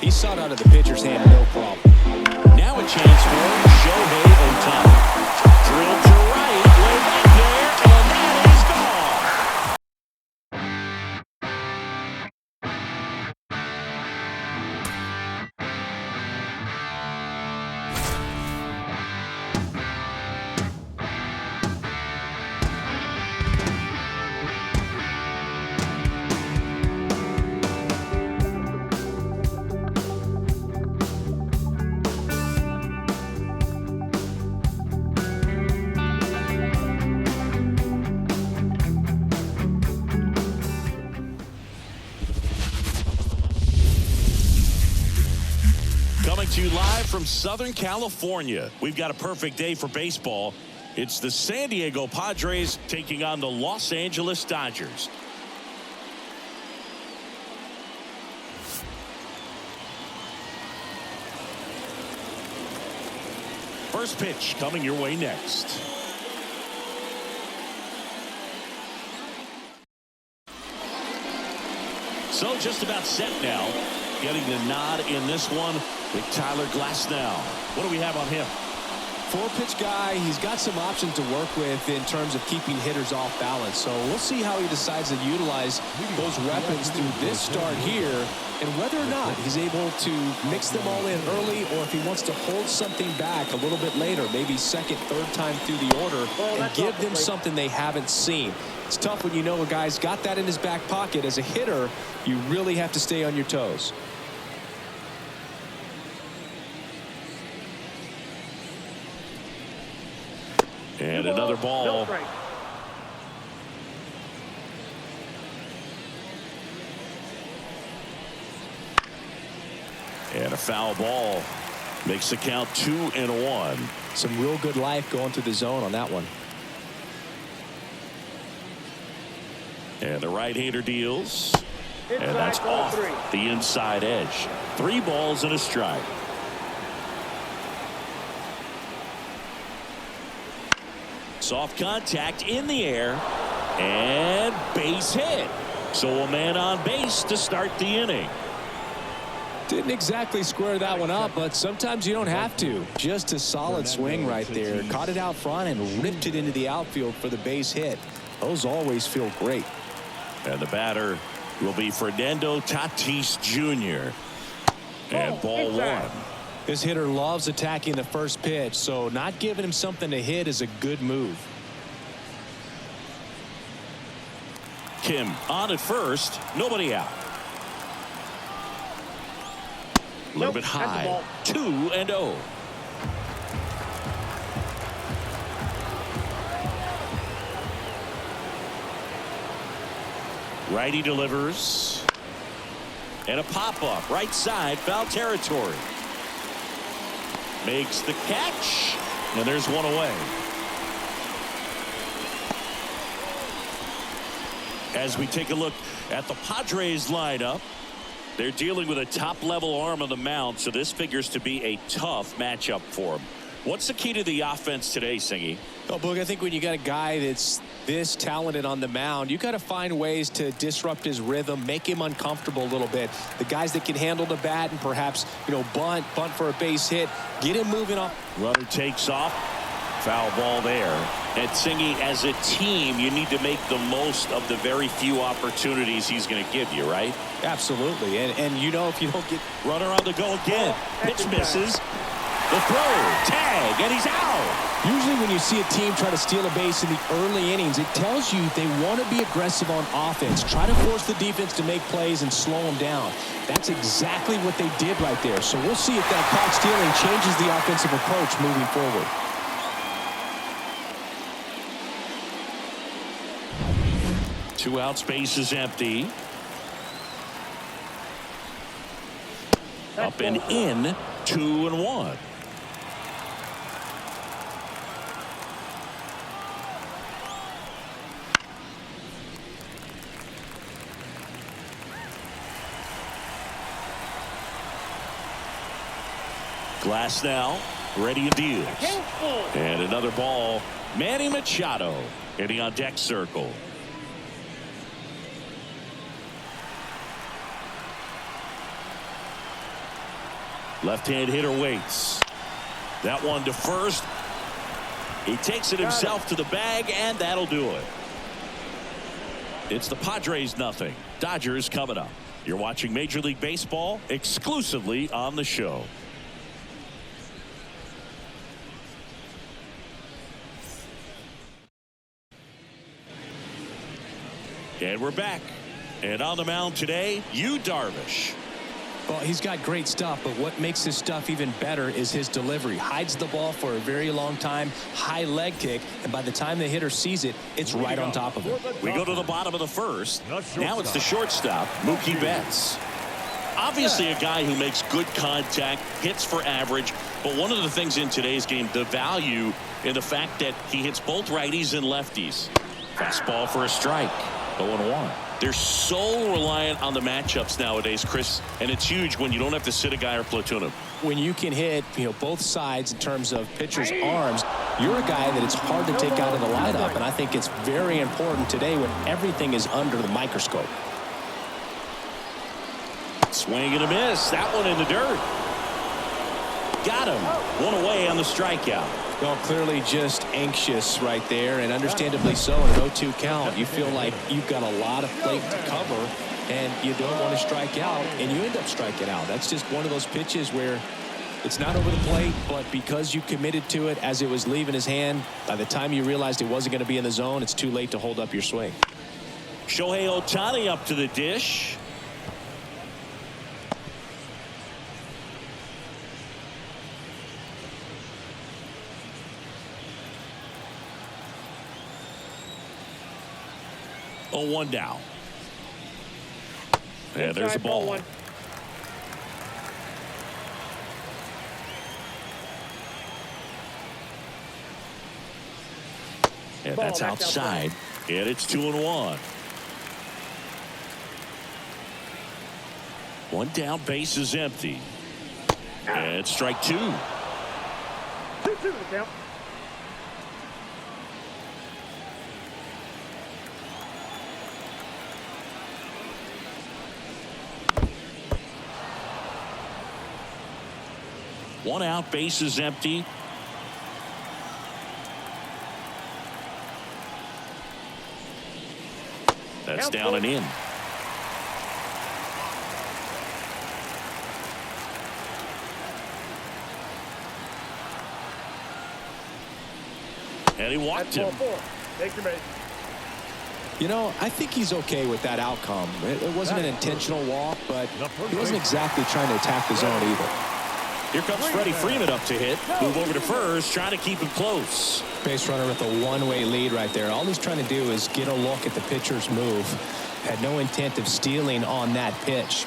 He saw it out of the pitcher's hand, no problem. Now a chance for Shohei Ohtani. Drilled to right, way back there, and that is gone. Coming to you live from Southern California. We've got a perfect day for baseball. It's the San Diego Padres taking on the Los Angeles Dodgers. First pitch coming your way next. So just about set now. Getting the nod in this one with Tyler Glasnow. What do we have on him? Four-pitch guy. He's got some options to work with in terms of keeping hitters off balance. So we'll see how he decides to utilize those weapons through this start here, and whether or not he's able to mix them all in early, or if he wants to hold something back a little bit later, maybe second, third time through the order, and give them something they haven't seen. It's tough when you know a guy's got that in his back pocket. As a hitter, you really have to stay on your toes. And another ball. And a foul ball. Makes the count 2-1. Some real good life going through the zone on that one. And the right-hander deals. And that's off the inside edge. 3 balls and a strike. Soft contact in the air, and base hit. So a man on base to start the inning. Didn't exactly square that one up, but sometimes you don't have to. Just a solid swing right there. Caught it out front and ripped it into the outfield for the base hit. Those always feel great. And the batter will be Fernando Tatis Jr. And ball 1. This hitter loves attacking the first pitch, so not giving him something to hit is a good move. Kim on at first, nobody out. A little bit high, 2-0. Righty delivers. And a pop-up, right side, foul territory. Makes the catch, and there's one away. As we take a look at the Padres lineup, they're dealing with a top-level arm on the mound, so this figures to be a tough matchup for them. What's the key to the offense today, Singy? Oh, Boog, I think when you got a guy that's this talented on the mound, you got to find ways to disrupt his rhythm, make him uncomfortable a little bit. The guys that can handle the bat and perhaps, bunt for a base hit, get him moving off. Runner takes off. Foul ball there. And Singy, as a team, you need to make the most of the very few opportunities he's going to give you, right? Absolutely. And if you don't get... Runner on the go again. Pitch misses. The throw, tag, and he's out. Usually when you see a team try to steal a base in the early innings, it tells you they want to be aggressive on offense. Try to force the defense to make plays and slow them down. That's exactly what they did right there. So we'll see if that caught stealing changes the offensive approach moving forward. Two out, space is empty. Up and in, 2-1. Glasnow, ready and deals. And another ball. Manny Machado hitting on deck circle. Left-hand hitter waits. That one to first. He takes it himself to the bag, and that'll do it. It's the Padres nothing. Dodgers coming up. You're watching Major League Baseball exclusively on the show. And we're back. And on the mound today, Yu Darvish. Well, he's got great stuff, but what makes his stuff even better is his delivery. Hides the ball for a very long time, high leg kick, and by the time the hitter sees it, it's right on top of him. We go to the bottom of the first. Now it's the shortstop, Mookie Betts. Obviously a guy who makes good contact, hits for average, but one of the things in today's game, the value in the fact that he hits both righties and lefties. Fastball for a strike. 0-1. They're so reliant on the matchups nowadays, Chris, and it's huge when you don't have to sit a guy or platoon him. When you can hit, both sides in terms of pitchers' arms, you're a guy that it's hard to take out of the lineup, and I think it's very important today when everything is under the microscope. Swing and a miss. That one in the dirt. Got him. One away on the strikeout. Well, clearly just anxious right there, and understandably so. In an 0-2 count, you feel like you've got a lot of plate to cover, and you don't want to strike out, and you end up striking out. That's just one of those pitches where it's not over the plate, but because you committed to it as it was leaving his hand, by the time you realized it wasn't going to be in the zone, it's too late to hold up your swing. Shohei Ohtani up to the dish. Oh, 1 down. Yeah, there's a ball. And that's outside. And it's 2-1. 1 down, base is empty. And strike 2. 2-2 the count. One out, base is empty. That's down and in. And he walked him. Take your base. I think he's okay with that outcome. It wasn't an intentional walk, but he wasn't exactly trying to attack the zone either. Here comes Freddie Freeman up to hit. Move over to first, trying to keep him close. Base runner with a one-way lead right there. All he's trying to do is get a look at the pitcher's move. Had no intent of stealing on that pitch.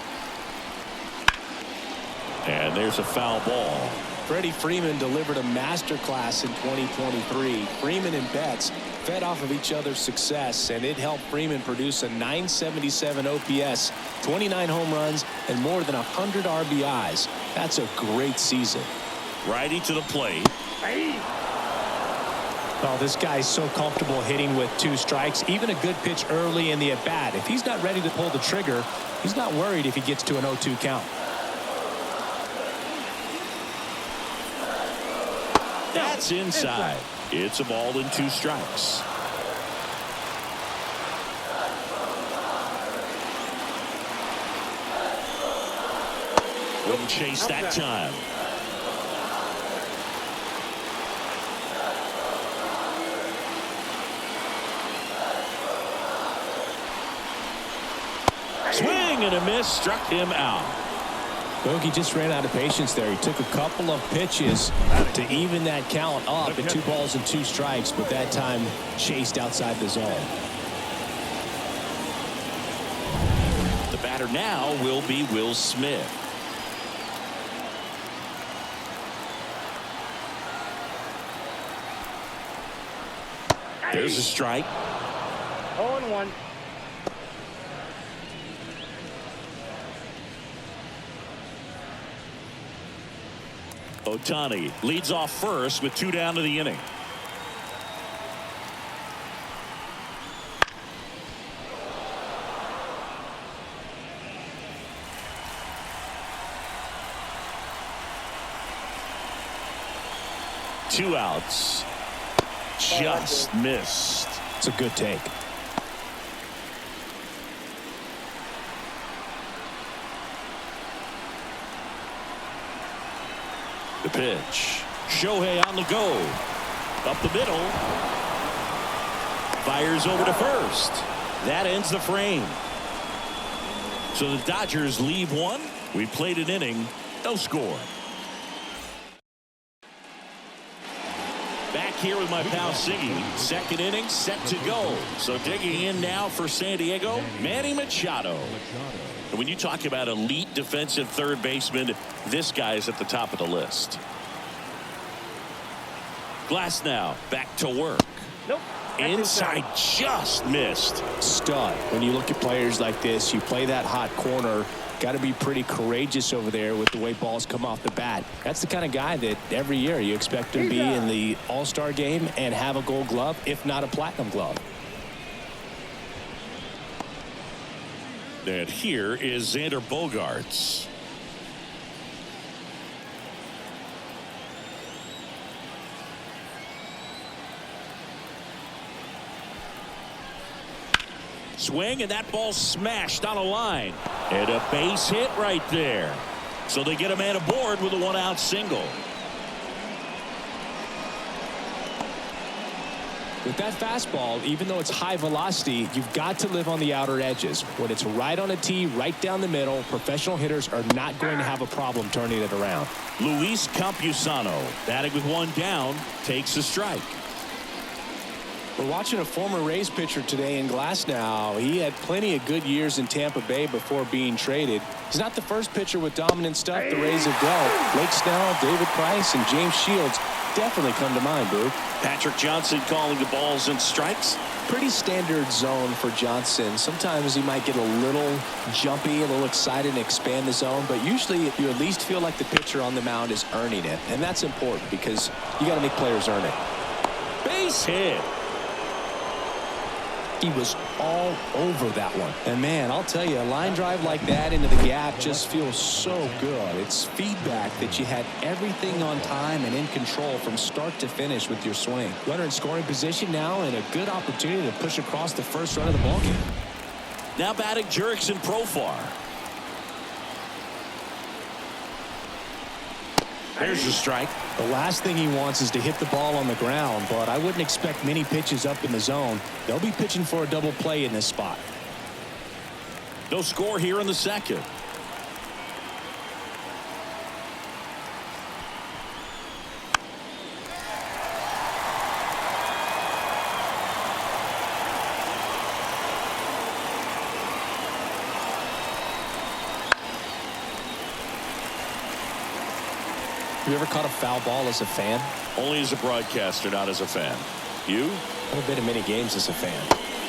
And there's a foul ball. Freddie Freeman delivered a masterclass in 2023. Freeman and Betts fed off of each other's success, and it helped Freeman produce a .977 OPS, 29 home runs, and more than 100 RBIs. That's a great season. Righty to the plate. Oh, this guy's so comfortable hitting with 2 strikes. Even a good pitch early in the at-bat. If he's not ready to pull the trigger, he's not worried if he gets to an 0-2 count. That's inside. It's a ball and 2 strikes. Wouldn't chase that time. Swing and a miss, struck him out. Bogey just ran out of patience there. He took a couple of pitches to even that count up at 2 balls and 2 strikes, but that time chased outside the zone. The batter now will be Will Smith. There's a strike. 0-1. Ohtani leads off first with 2 down to the inning. 2 outs. Just missed. It's a good take. The pitch. Shohei on the go. Up the middle. Fires over to first. That ends the frame. So the Dodgers leave one. We played an inning. No score. Back here with my pal Siggy. Second inning set to go. So digging in now for San Diego, Manny Machado. And when you talk about elite defensive third baseman, this guy is at the top of the list. Glass now back to work. Nope. Inside, just missed. Stud. When you look at players like this, you play that hot corner. Got to be pretty courageous over there with the way balls come off the bat. That's the kind of guy that every year you expect to be in the All-Star game and have a Gold Glove, if not a Platinum Glove. And here is Xander Bogaerts. Swing, and that ball smashed on a line. And a base hit right there. So they get a man aboard with a 1-out single. With that fastball, even though it's high velocity, you've got to live on the outer edges. When it's right on a tee, right down the middle, professional hitters are not going to have a problem turning it around. Luis Campusano, batting with one down, takes a strike. We're watching a former Rays pitcher today in Glasnow. He had plenty of good years in Tampa Bay before being traded. He's not the first pitcher with dominant stuff the Rays have dealt. Blake Snell, David Price, and James Shields definitely come to mind, Boo. Patrick Johnson calling the balls and strikes. Pretty standard zone for Johnson. Sometimes he might get a little jumpy, a little excited and expand the zone, but usually you at least feel like the pitcher on the mound is earning it, and that's important because you got to make players earn it. Base hit. He was all over that one. And man, I'll tell you, a line drive like that into the gap just feels so good. It's feedback that you had everything on time and in control from start to finish with your swing. Runner in scoring position now, and a good opportunity to push across the first run of the ballgame. Now batting Jurickson Profar. There's the strike. The last thing he wants is to hit the ball on the ground, but I wouldn't expect many pitches up in the zone. They'll be pitching for a double play in this spot. No score here in the second. Have you ever caught a foul ball as a fan? Only as a broadcaster, not as a fan. You? I've been in many games as a fan.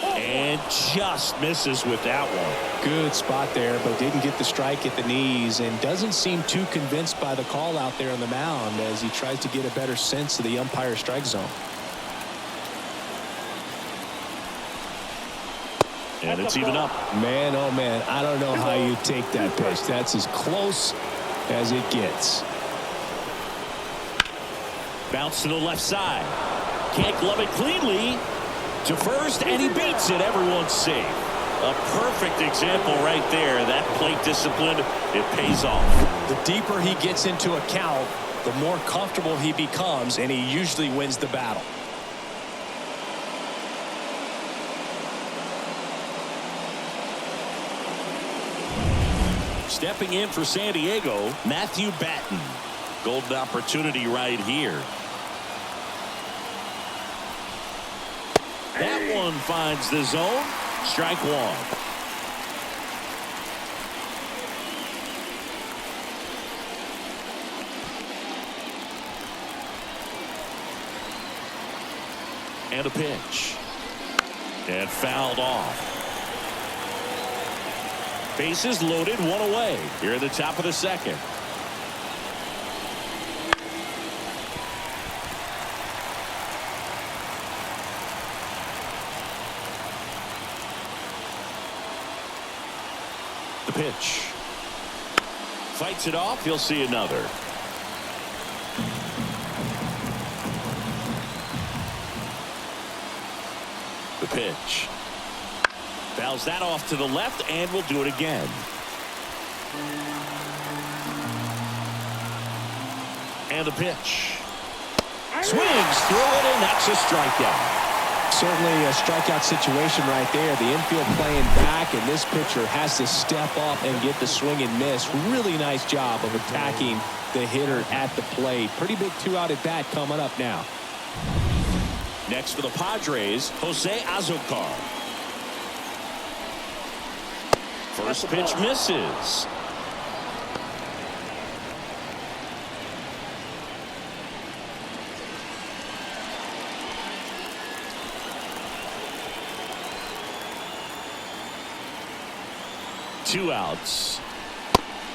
And just misses with that one. Good spot there, but didn't get the strike at the knees and doesn't seem too convinced by the call out there on the mound as he tries to get a better sense of the umpire strike zone. And it's even up. Man, oh man, I don't know how you take that pitch. That's as close as it gets. Bounce to the left side. Can't glove it cleanly. To first, and he beats it. Everyone's safe. A perfect example right there. That plate discipline, it pays off. The deeper he gets into a count, the more comfortable he becomes, and he usually wins the battle. Stepping in for San Diego, Matthew Batten. Golden opportunity right here. That one finds the zone. Strike one. And a pitch. And fouled off. Bases loaded, one away. Here at the top of the second. The pitch. Fights it off. He'll see another. pitch. Fouls that off to the left, and we'll do it again. And the pitch. Swings through it, and that's a strikeout. Certainly a strikeout situation right there. The infield playing back, and this pitcher has to step up and get the swing and miss. Really nice job of attacking the hitter at the plate. Pretty big 2-out at bat coming up now. Next for the Padres, Jose Azocar. First pitch misses. Two outs.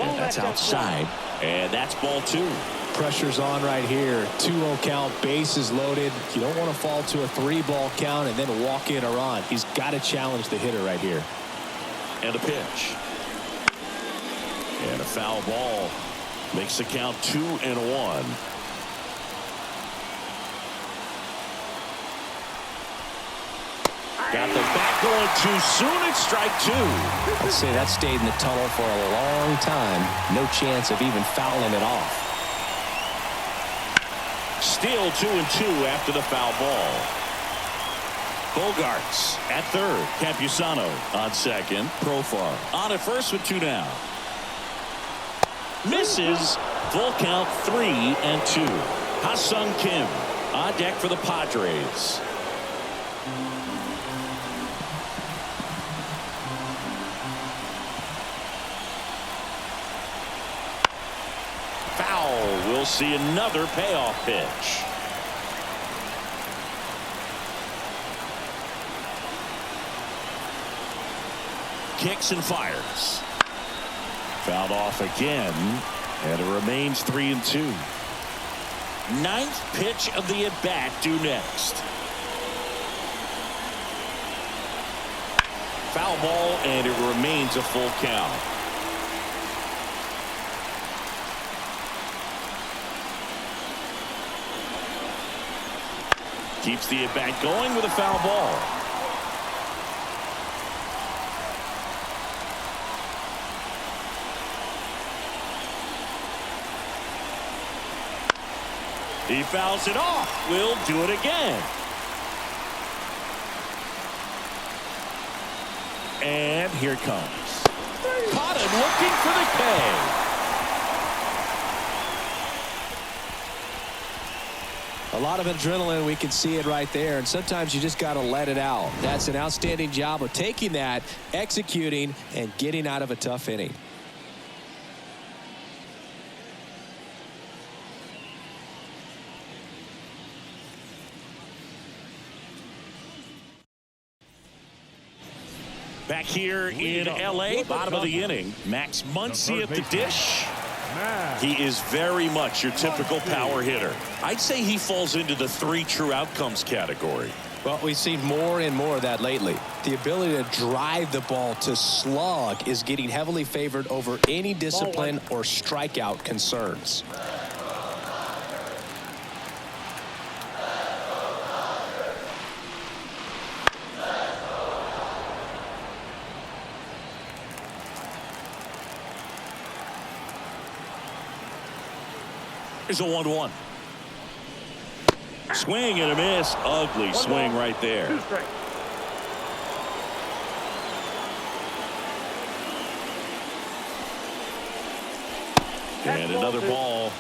And that's outside. And that's ball two. Pressure's on right here. 2-0 count, bases loaded. You don't want to fall to a 3-ball count and then walk in or on. He's got to challenge the hitter right here. And a pitch. And a foul ball. Makes the count 2-1. Got the bat going too soon. It's strike two. I'd say that stayed in the tunnel for a long time. No chance of even fouling it off. Still 2-2 after the foul ball. Bogarts at third. Campusano on second. Profar on at first with 2 down. Misses. Full count 3-2. Ha-Sung Kim on deck for the Padres. Foul. We'll see another payoff pitch. Kicks and fires. Fouled off again, and it remains 3-2. Ninth pitch of the at-bat due next. Foul ball, and it remains a full count. Keeps the at-bat going with a foul ball. He fouls it off. We'll do it again. And here it comes. Caught him looking for the K. A lot of adrenaline. We can see it right there. And sometimes you just got to let it out. That's an outstanding job of taking that, executing, and getting out of a tough inning. Back here in L.A., bottom of the inning, Max Muncy at the dish. He is very much your typical power hitter. I'd say he falls into the 3 true outcomes category. Well, we've seen more and more of that lately. The ability to drive the ball to slug is getting heavily favored over any discipline or strikeout concerns. Here's a 1-1. Swing and a miss. Ugly swing right there. And another ball.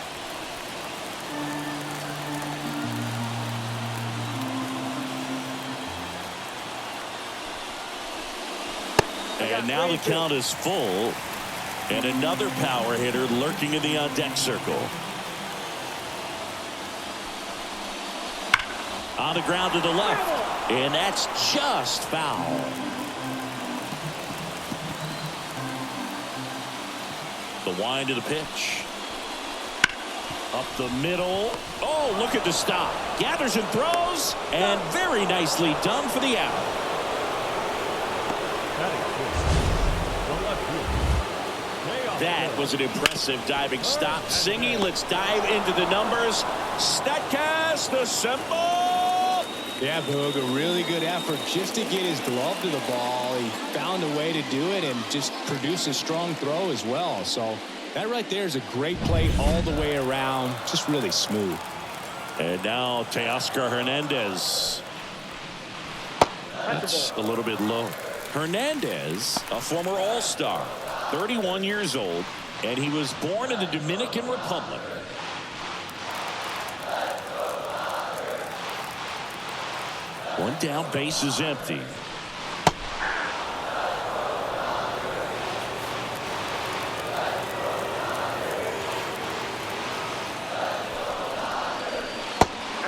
And now the count is full. And another power hitter lurking in the on-deck circle. On the ground to the left, and that's just foul. The wind of the pitch. Up the middle. Oh, look at the stop. Gathers and throws, and very nicely done for the out. That was an impressive diving stop. Singy, let's dive into the numbers. Statcast assemble. Yeah, Boog, a really good effort just to get his glove to the ball. He found a way to do it and just produce a strong throw as well. So that right there is a great play all the way around. Just really smooth. And now Teoscar Hernandez. That's a little bit low. Hernandez, a former All-Star, 31 years old, and he was born in the Dominican Republic. One down, base is empty.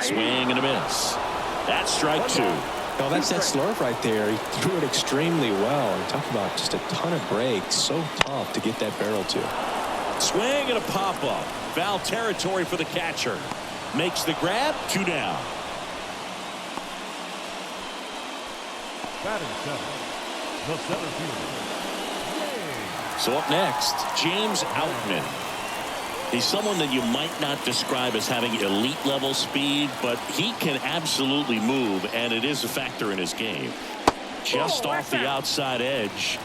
Swing and a miss. That's strike two. No, that's that slurve right there. He threw it extremely well. You're talking about just a ton of breaks. So tough to get that barrel to. Swing and a pop-up. Foul territory for the catcher. Makes the grab. Two down. So up next, James Outman. He's someone that you might not describe as having elite level speed, but he can absolutely move, and it is a factor in his game. Just off the outside edge.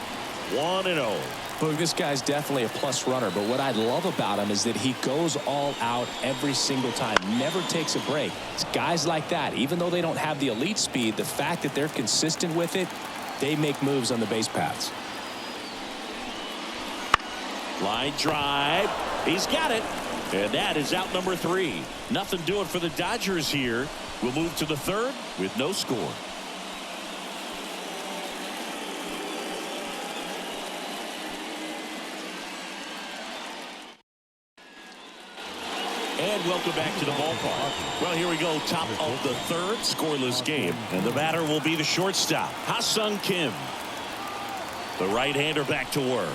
1-0. Look, this guy's definitely a plus runner, but what I love about him is that he goes all out every single time, never takes a break. It's guys like that, even though they don't have the elite speed, the fact that they're consistent with it, they make moves on the base paths. Line drive. He's got it. And that is out number 3. Nothing doing for the Dodgers here. We'll move to the third with no score. And welcome back to the ballpark. Well, here we go. Top of the third, scoreless game. And the batter will be the shortstop, Ha-Sung Kim. The right-hander back to work.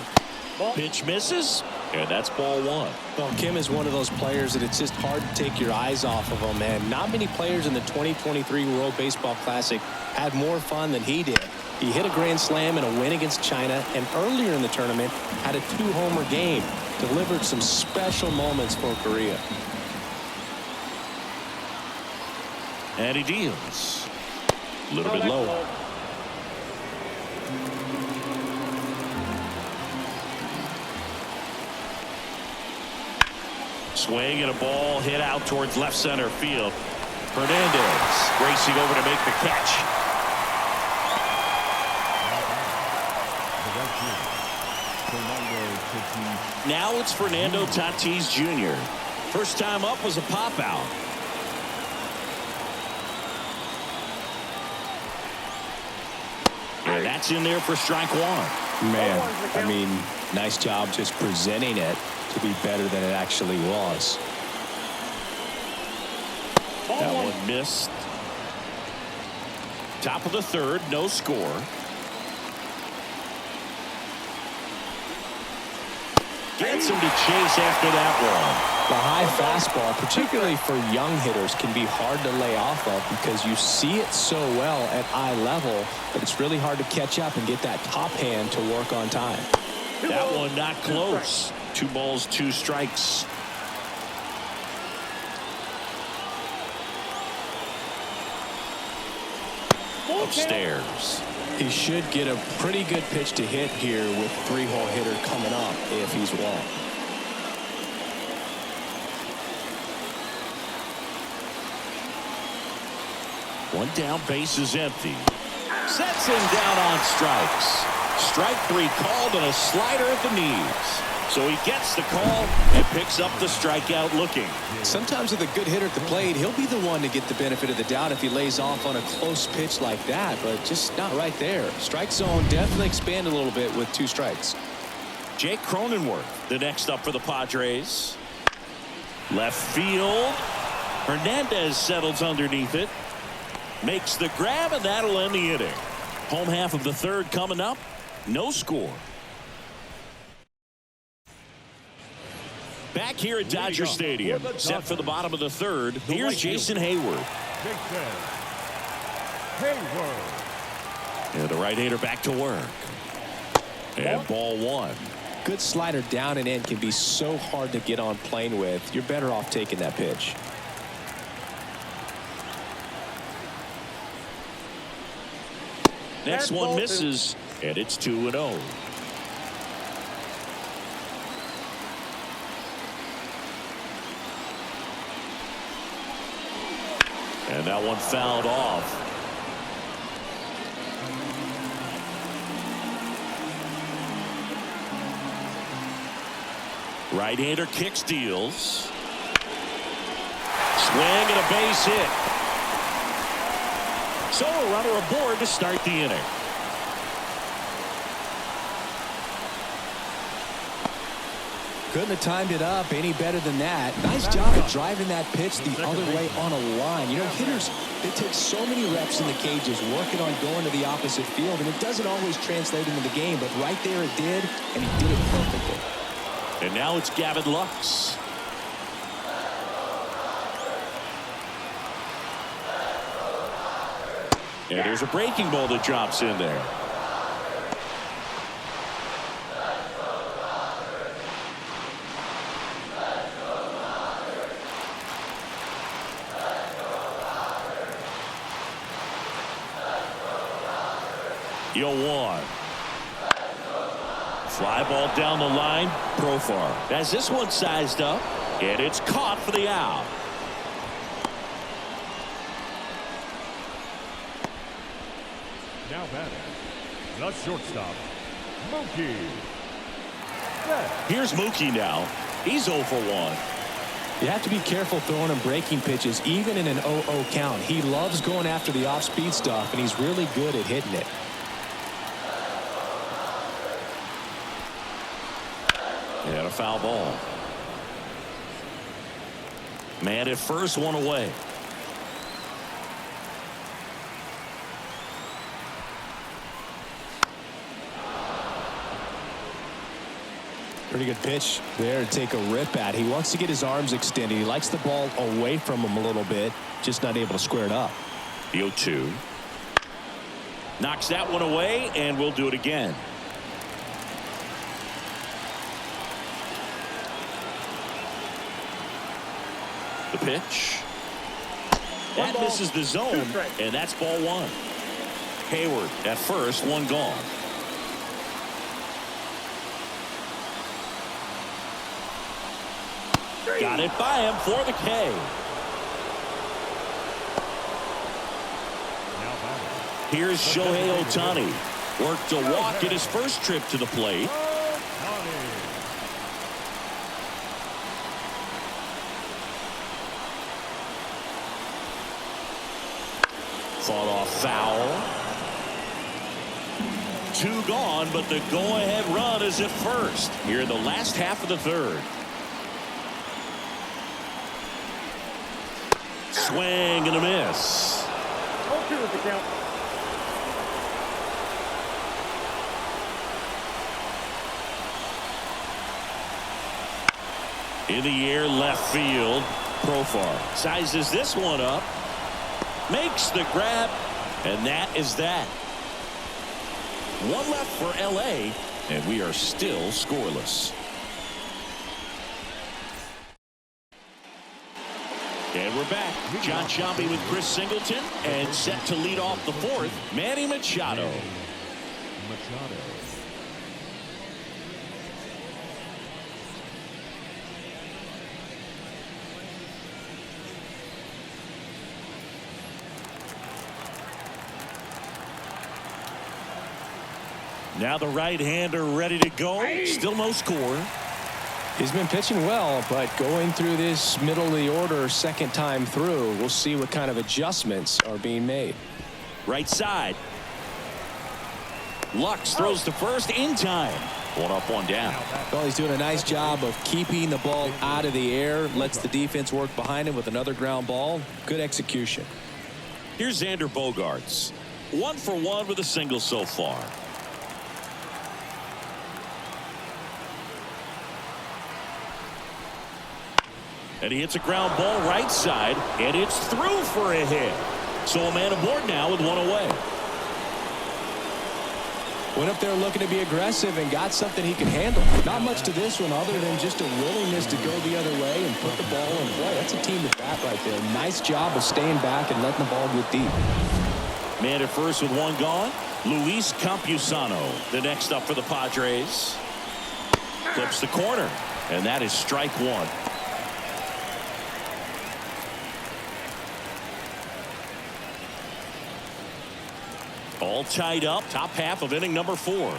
Pitch misses, and that's ball one. Well, Kim is one of those players that it's just hard to take your eyes off of him, man. Not many players in the 2023 World Baseball Classic had more fun than he did. He hit a grand slam in a win against China, and earlier in the tournament had a 2-homer game. Delivered some special moments for Korea. And he deals. A little bit low. Swing and a ball hit out towards left center field. Hernandez racing over to make the catch. Now it's Fernando Tatis Jr. First time up was a pop out. And that's in there for strike one. Man, I mean, nice job just presenting it to be better than it actually was. That one missed. Top of the third, no score. Gets him to chase after that one. The high fastball, particularly for young hitters, can be hard to lay off of because you see it so well at eye level, but it's really hard to catch up and get that top hand to work on time. That one not close. 2 balls, 2 strikes. Upstairs. He should get a pretty good pitch to hit here with 3-hole hitter coming up if he's walked. One down, base is empty. Sets him down on strikes. Strike 3 called on a slider at the knees. So he gets the call and picks up the strikeout looking. Sometimes with a good hitter at the plate, he'll be the one to get the benefit of the doubt if he lays off on a close pitch like that, but just not right there. Strike zone definitely expanded a little bit with 2 strikes. Jake Cronenworth, the next up for the Padres. Left field. Hernandez settles underneath it. Makes the grab, and that'll end the inning. Home half of the third coming up. No score. Back here at Dodger Stadium, set for the bottom of the third. Here's Jason Hayward. And the right-hander back to work. And ball one. Good slider down and in can be so hard to get on plane with. You're better off taking that pitch. Next one misses, and it's 2-0. And that one fouled off. Right-hander kicks, deals. Swing and a base hit. So a runner aboard to start the inning. Couldn't have timed it up any better than that. Nice job of driving that pitch the other way on a line. You know, hitters, they take so many reps in the cages working on going to the opposite field, and it doesn't always translate into the game, but right there it did, and he did it perfectly. And now it's Gavin Lux. And there's a breaking ball that drops in there. Yo, one. Fly ball down the line. Profar has this one sized up, and it's caught for the out. Now batting, the shortstop, Mookie. Here's Mookie now. He's 0 for 1. You have to be careful throwing him breaking pitches, even in an 0-0 count. He loves going after the off-speed stuff, and he's really good at hitting it. And a foul ball. Man at first, one away. Pretty good pitch there to take a rip at. He wants to get his arms extended. He likes the ball away from him a little bit, just not able to square it up. The 0-2. Knocks that one away, and we'll do it again. The pitch. That misses the zone, and that's ball one. Hayward at first, one gone. Got it by him for the K. Here's Shohei Ohtani. Worked a walk in his first trip to the plate. Fought off foul. 2 gone, but the go-ahead run is at first here in the last half of the third. Swing and a miss. 0-2 with the count. In the air, left field. Profar sizes this one up. Makes the grab, and that is that. One left for LA, and we are still scoreless. And we're back. John Sciambi with Chris Singleton, and set to lead off the fourth, Manny Machado. Now the right-hander ready to go. Still no score. He's been pitching well, but going through this middle of the order second time through, we'll see what kind of adjustments are being made. Right side. Lux throws to first in time. One up, one down. Well, he's doing a nice job of keeping the ball out of the air. Lets the defense work behind him with another ground ball. Good execution. Here's Xander Bogaerts. 1 for 1 with a single so far. And he hits a ground ball right side, and it's through for a hit. So a man aboard now with one away. Went up there looking to be aggressive and got something he can handle. Not much to this one other than just a willingness to go the other way and put the ball in play. That's a team at bat right there. Nice job of staying back and letting the ball get deep. Man at first with one gone. Luis Campusano, the next up for the Padres. Clips the corner, and that is strike one. All tied up, top half of inning number 4.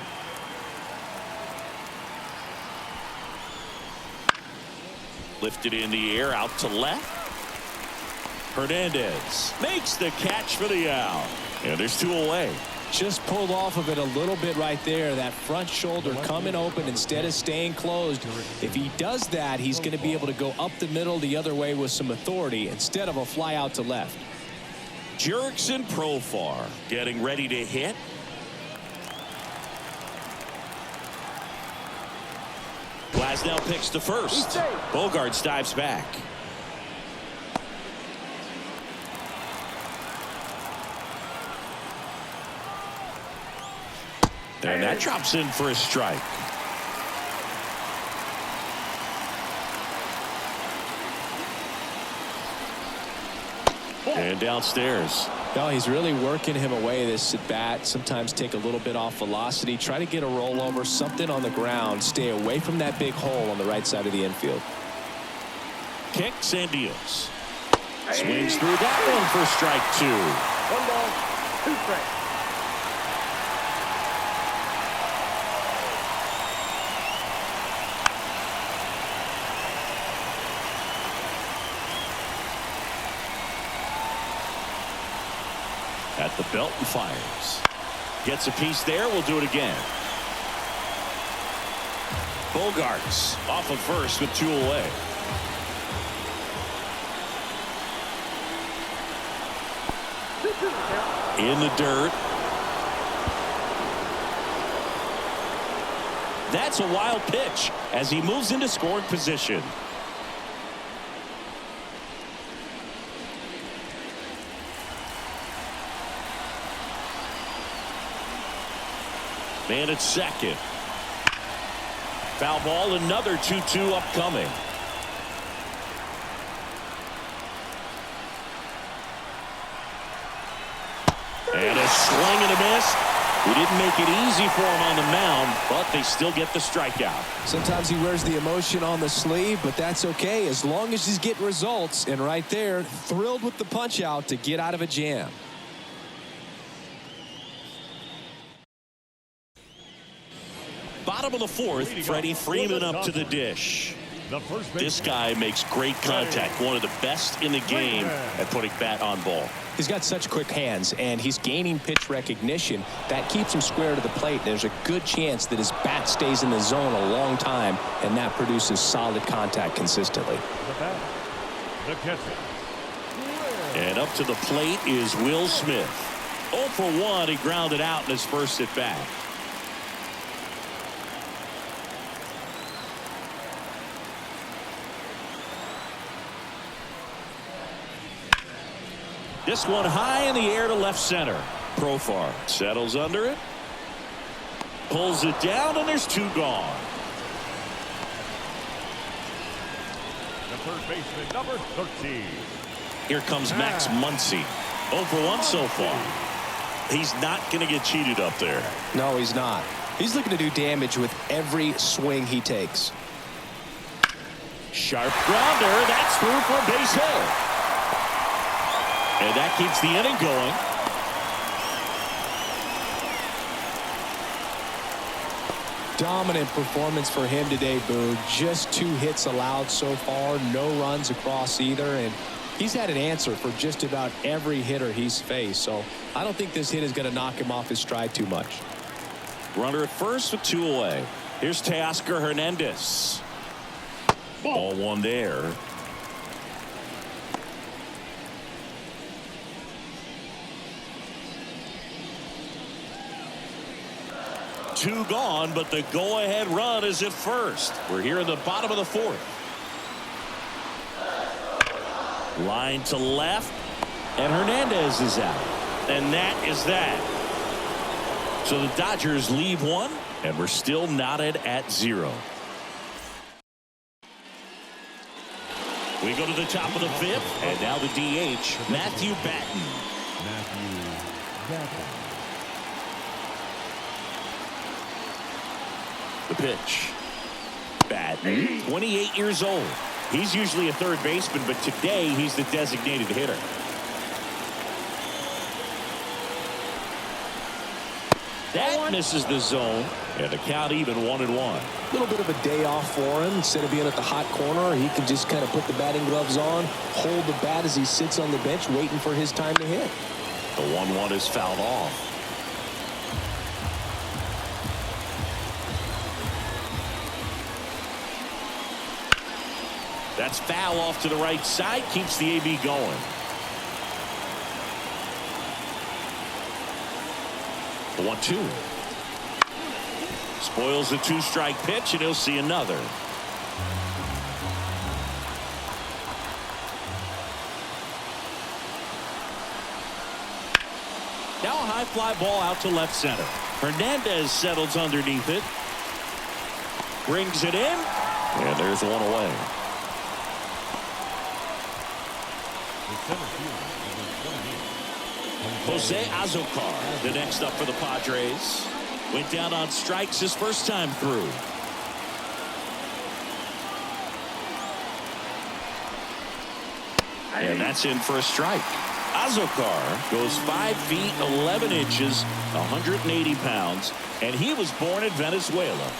Lifted in the air, out to left. Hernandez makes the catch for the out. And there's 2 away. Just pulled off of it a little bit right there. That front shoulder coming open instead of staying closed. If he does that, he's going to be able to go up the middle the other way with some authority instead of a fly out to left. Jurickson Profar getting ready to hit. Glasnow picks to first. Bogarts dives back. And that drops in for a strike. And downstairs. No, he's really working him away, this at bat. Sometimes take a little bit off velocity. Try to get a rollover, something on the ground. Stay away from that big hole on the right side of the infield. Kicks and deals. Swings through that one for strike 2. 1 ball, 2 strikes. At the belt and fires. Gets a piece there. We'll do it again. Bogarts off of first with 2 away. In the dirt. That's a wild pitch as he moves into scoring position. Man at second. Foul ball, another 2-2 upcoming. And a swing and a miss. We didn't make it easy for him on the mound, but they still get the strikeout. Sometimes he wears the emotion on the sleeve, but that's okay as long as he's getting results. And right there, thrilled with the punch out to get out of a jam. Bottom of the 4th, Freddie Freeman up to the dish. This guy makes great contact, one of the best in the game at putting bat on ball. He's got such quick hands, and he's gaining pitch recognition. That keeps him square to the plate. There's a good chance that his bat stays in the zone a long time, and that produces solid contact consistently. The catcher. And up to the plate is Will Smith. 0 for 1, he grounded out in his first at bat. This one high in the air to left center. Profar settles under it. Pulls it down, and there's 2 gone. The third baseman, number 13. Here comes Max Muncy. 0 for 1 so far. He's not going to get cheated up there. No, he's not. He's looking to do damage with every swing he takes. Sharp grounder. That's through for a base hit. And that keeps the inning going. Dominant performance for him today, Boo. Just 2 hits allowed so far. No runs across either. And he's had an answer for just about every hitter he's faced. So I don't think this hit is going to knock him off his stride too much. Runner at first with 2 away. Here's Teoscar Hernandez. Ball 1 there. Two gone, but the go-ahead run is at first. We're here in the bottom of the 4th. Line to left, and Hernandez is out. And that is that. So the Dodgers leave 1, and we're still knotted at 0. We go to the top of the 5th, and now the DH, Matthew Batten. The pitch. Batten, 28 years old. He's usually a third baseman, but today he's the designated hitter. That misses the zone, and the count even 1-1. A little bit of a day off for him. Instead of being at the hot corner, he can just kind of put the batting gloves on, hold the bat as he sits on the bench waiting for his time to hit. The 1-1 is fouled off. That's foul off to the right side, keeps the AB going. The 1-2. Spoils the 2-strike pitch, and he'll see another. Now a high fly ball out to left center. Hernandez settles underneath it. Brings it in, and there's one away. Jose Azocar, the next up for the Padres. Went down on strikes his first time through. And that's in for a strike. Azocar goes 5 feet 11 inches, 180 pounds, and he was born in Venezuela.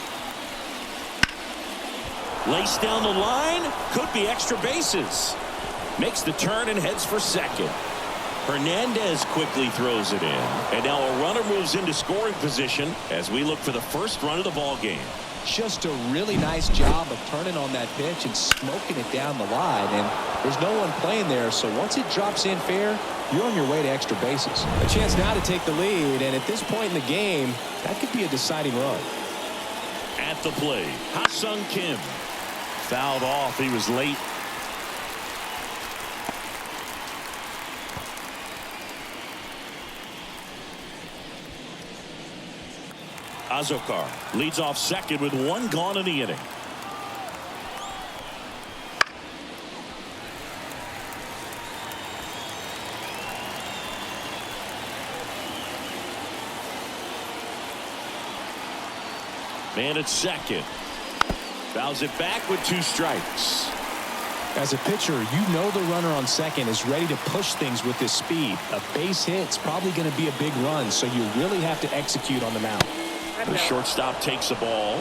Laced down the line, could be extra bases. Makes the turn and heads for second. Hernandez quickly throws it in, and now a runner moves into scoring position as we look for the first run of the ball game. Just a really nice job of turning on that pitch and smoking it down the line, and there's no one playing there, so once it drops in fair, you're on your way to extra bases. A chance now to take the lead, and at this point in the game, that could be a deciding run. At the plate, Ha-Sung Kim. Fouled off, he was late. Azocar leads off second with 1 gone in the inning. Man at second. Fouls it back with 2 strikes. As a pitcher, you know the runner on second is ready to push things with his speed. A base hit's probably going to be a big run, so you really have to execute on the mound. The shortstop takes the ball.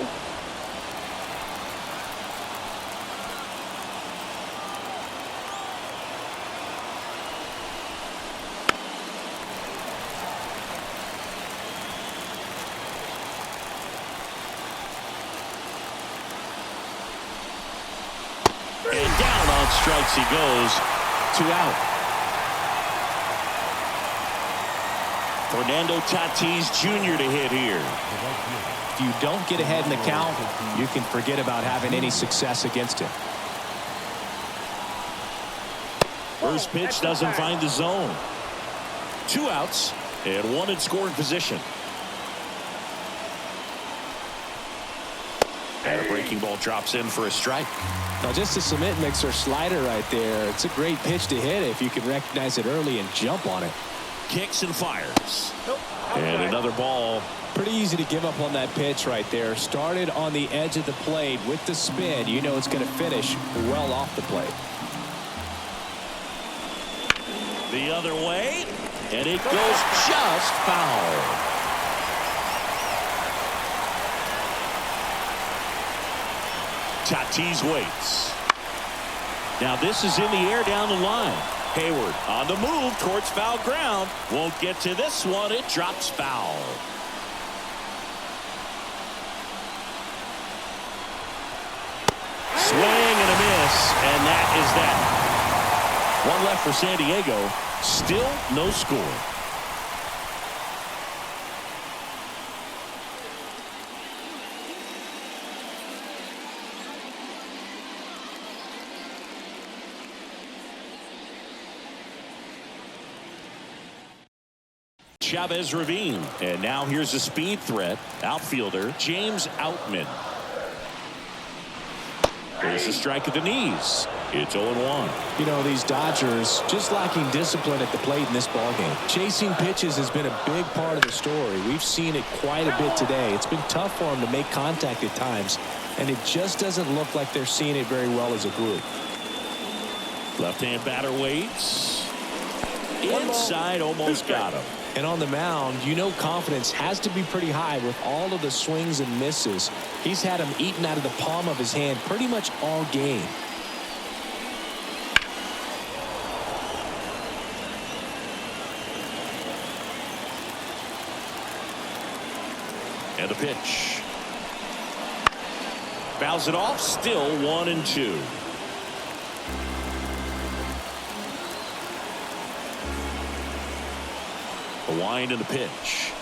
And down on strikes he goes. 2 out. Fernando Tatis Jr. to hit here. If you don't get ahead in the count, you can forget about having any success against him. First pitch doesn't find the zone. 2 outs and 1 in scoring position. And a breaking ball drops in for a strike. Now just a cement mixer slider right there. It's a great pitch to hit if you can recognize it early and jump on it. Kicks and fires. And another ball. Pretty easy to give up on that pitch right there. Started on the edge of the plate with the spin. You know it's going to finish well off the plate. The other way. And it goes just foul. Tatis waits. Now this is in the air down the line. Hayward on the move towards foul ground. Won't get to this one. It drops foul. Swing and a miss, and that is that. 1 left for San Diego. Still no score. Chavez Ravine. And now here's a speed threat. Outfielder James Outman. There's a strike at the knees. It's 0-1. You know, these Dodgers just lacking discipline at the plate in this ballgame. Chasing pitches has been a big part of the story. We've seen it quite a bit today. It's been tough for them to make contact at times, and it just doesn't look like they're seeing it very well as a group. Left-hand batter waits. Inside, almost got him. And on the mound, you know confidence has to be pretty high with all of the swings and misses. He's had them eaten out of the palm of his hand pretty much all game. And a pitch. Fouls it off, still 1-2. A wind in the pitch.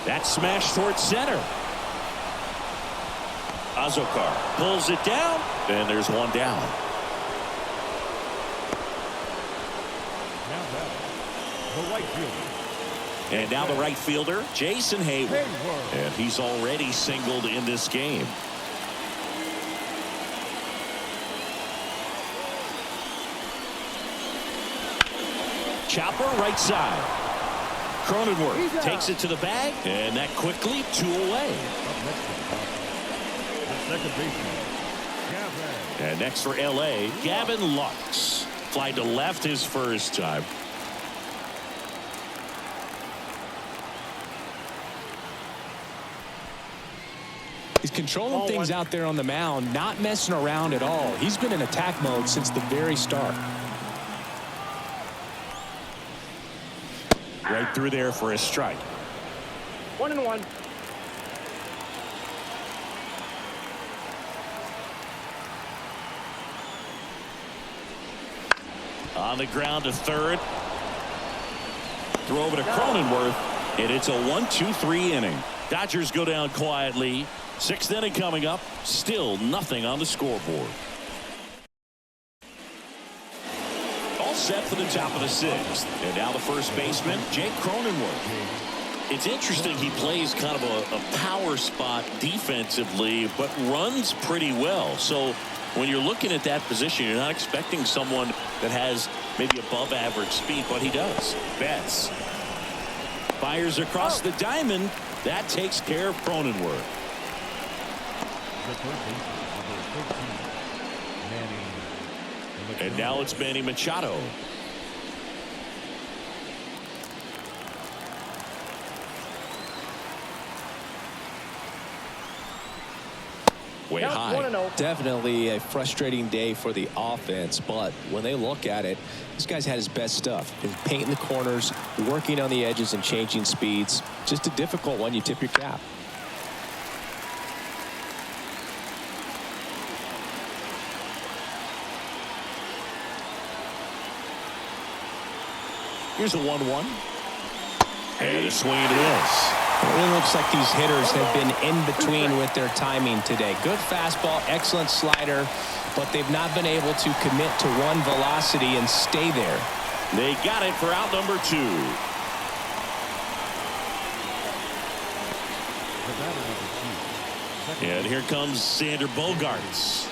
That's smashed towards center. Azokar pulls it down, and there's one down. Now the right fielder. And now the right fielder, Jason Hayward. And he's already singled in this game. Chopper right side. Cronenworth takes it to the bag, and that quickly 2 away. The second baseman, Gavin. And next for LA, Gavin Lux. Fly to left his first time. He's controlling things out there on the mound, not messing around at all. He's been in attack mode since the very start. Right through there for a strike. 1-1. On the ground to third. Throw over to Cronenworth, and it's a 1-2-3 inning. Dodgers go down quietly. 6th inning coming up. Still nothing on the scoreboard. All set for the top of the 6th. And now the first baseman, Jake Cronenworth. It's interesting he plays kind of a power spot defensively, but runs pretty well. So when you're looking at that position, you're not expecting someone that has maybe above average speed, but he does. Betts fires across the diamond. That takes care of Cronenworth. The third baseman, number 13, Manny. And now it's Manny Machado. Way high. Definitely a frustrating day for the offense, but when they look at it, this guy's had his best stuff. He's painting the corners, working on the edges, and changing speeds. Just a difficult one. You tip your cap. Here's a 1-1. And a swing and a miss. It really looks like these hitters have been in between with their timing today. Good fastball, excellent slider, but they've not been able to commit to one velocity and stay there. They got it for out number 2. And here comes Sander Bogaerts.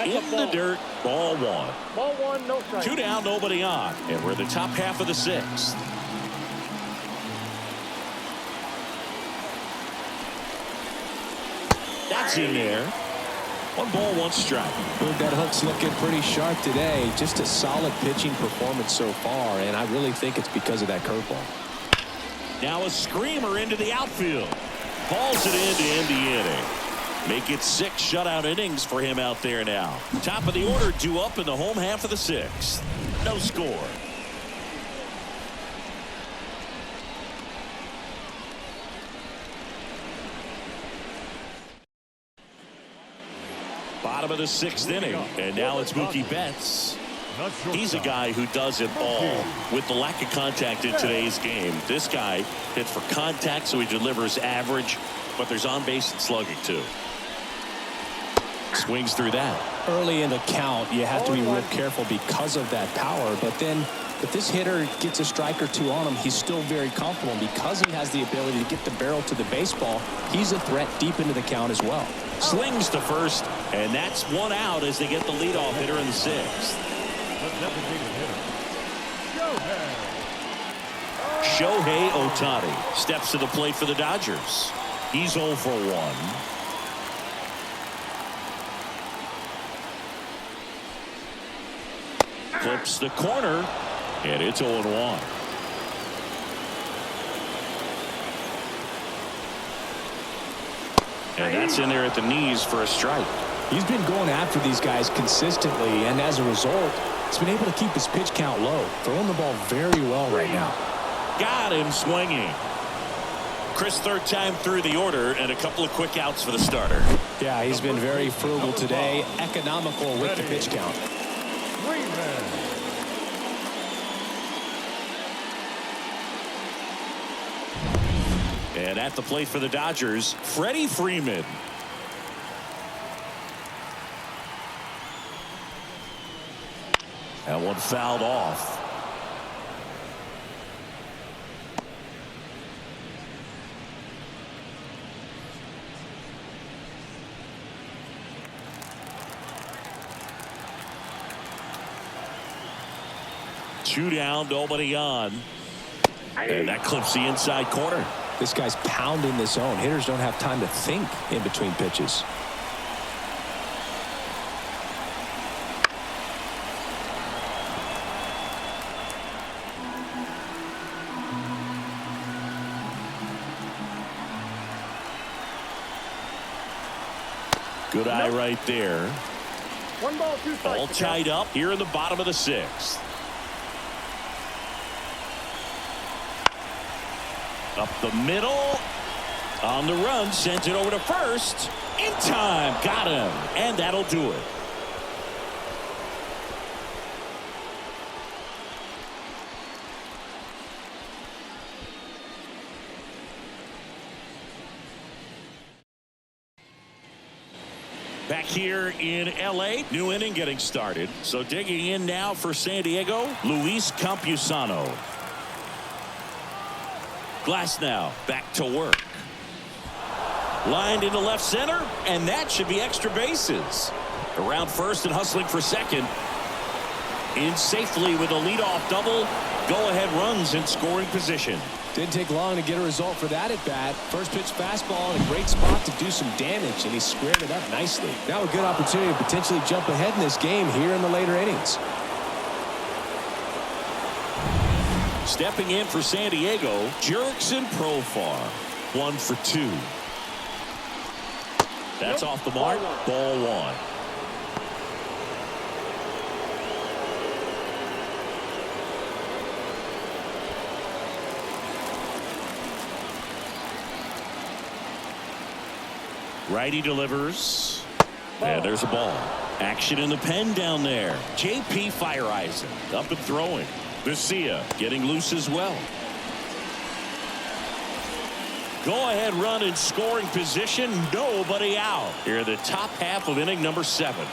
In the dirt, ball 1. Ball 1, no strike. 2 down, nobody on. And we're in the top half of the 6th. That's in there. 1 ball, 1 strike. Well, that hook's looking pretty sharp today. Just a solid pitching performance so far, and I really think it's because of that curveball. Now a screamer into the outfield. Hauls it in to end the inning. Make it 6 shutout innings for him out there now. Top of the order due up in the home half of the 6th. No score. Bottom of the 6th inning, and now it's Mookie Betts. He's a guy who does it all. With the lack of contact in today's game, this guy hits for contact, so he delivers average, but there's on-base and slugging too. Swings through that. Early in the count, you have to be real careful because of that power, but then If this hitter gets a strike or two on him, he's still very comfortable. And because he has the ability to get the barrel to the baseball, he's a threat deep into the count as well. Slings to first, and that's one out as they get the leadoff hitter in the sixth. Shohei Ohtani steps to the plate for the Dodgers. He's 0 for 1. Clips the corner, and it's 0 1. And that's in there at the knees for a strike. He's been going after these guys consistently, and as a result, he's been able to keep his pitch count low, throwing the ball very well right now. Got him swinging. Chris, third time through the order, and a couple of quick outs for the starter. Yeah, he's been very frugal today, economical with the pitch count. And at the plate for the Dodgers, Freddie Freeman. That one fouled off. Two down, nobody on. And that clips the inside corner. This guy's pounding the zone. Hitters don't have time to think in between pitches. Good eye right there. 1 ball, 2 strikes. All tied up here in the bottom of the sixth. Up the middle. On the run. Sends it over to first. In time. Got him. And that'll do it. Back here in L.A., new inning getting started. So digging in now for San Diego, Luis Campusano. Glass now back to work. Lined into left center, and that should be extra bases. Around first and hustling for second. In safely with a leadoff double. Go-ahead runs in scoring position. Didn't take long to get a result for that at bat. First pitch fastball in a great spot to do some damage, and he squared it up nicely. Now a good opportunity to potentially jump ahead in this game here in the later innings. Stepping in for San Diego, Jurickson Profar. 1 for 2. That's off the mark. Ball 1. Righty delivers. And there's a ball. Action in the pen down there. J.P. Fireisen up and throwing. Garcia getting loose as well. Go-ahead run in scoring position. Nobody out. Here in the top half of inning number 7.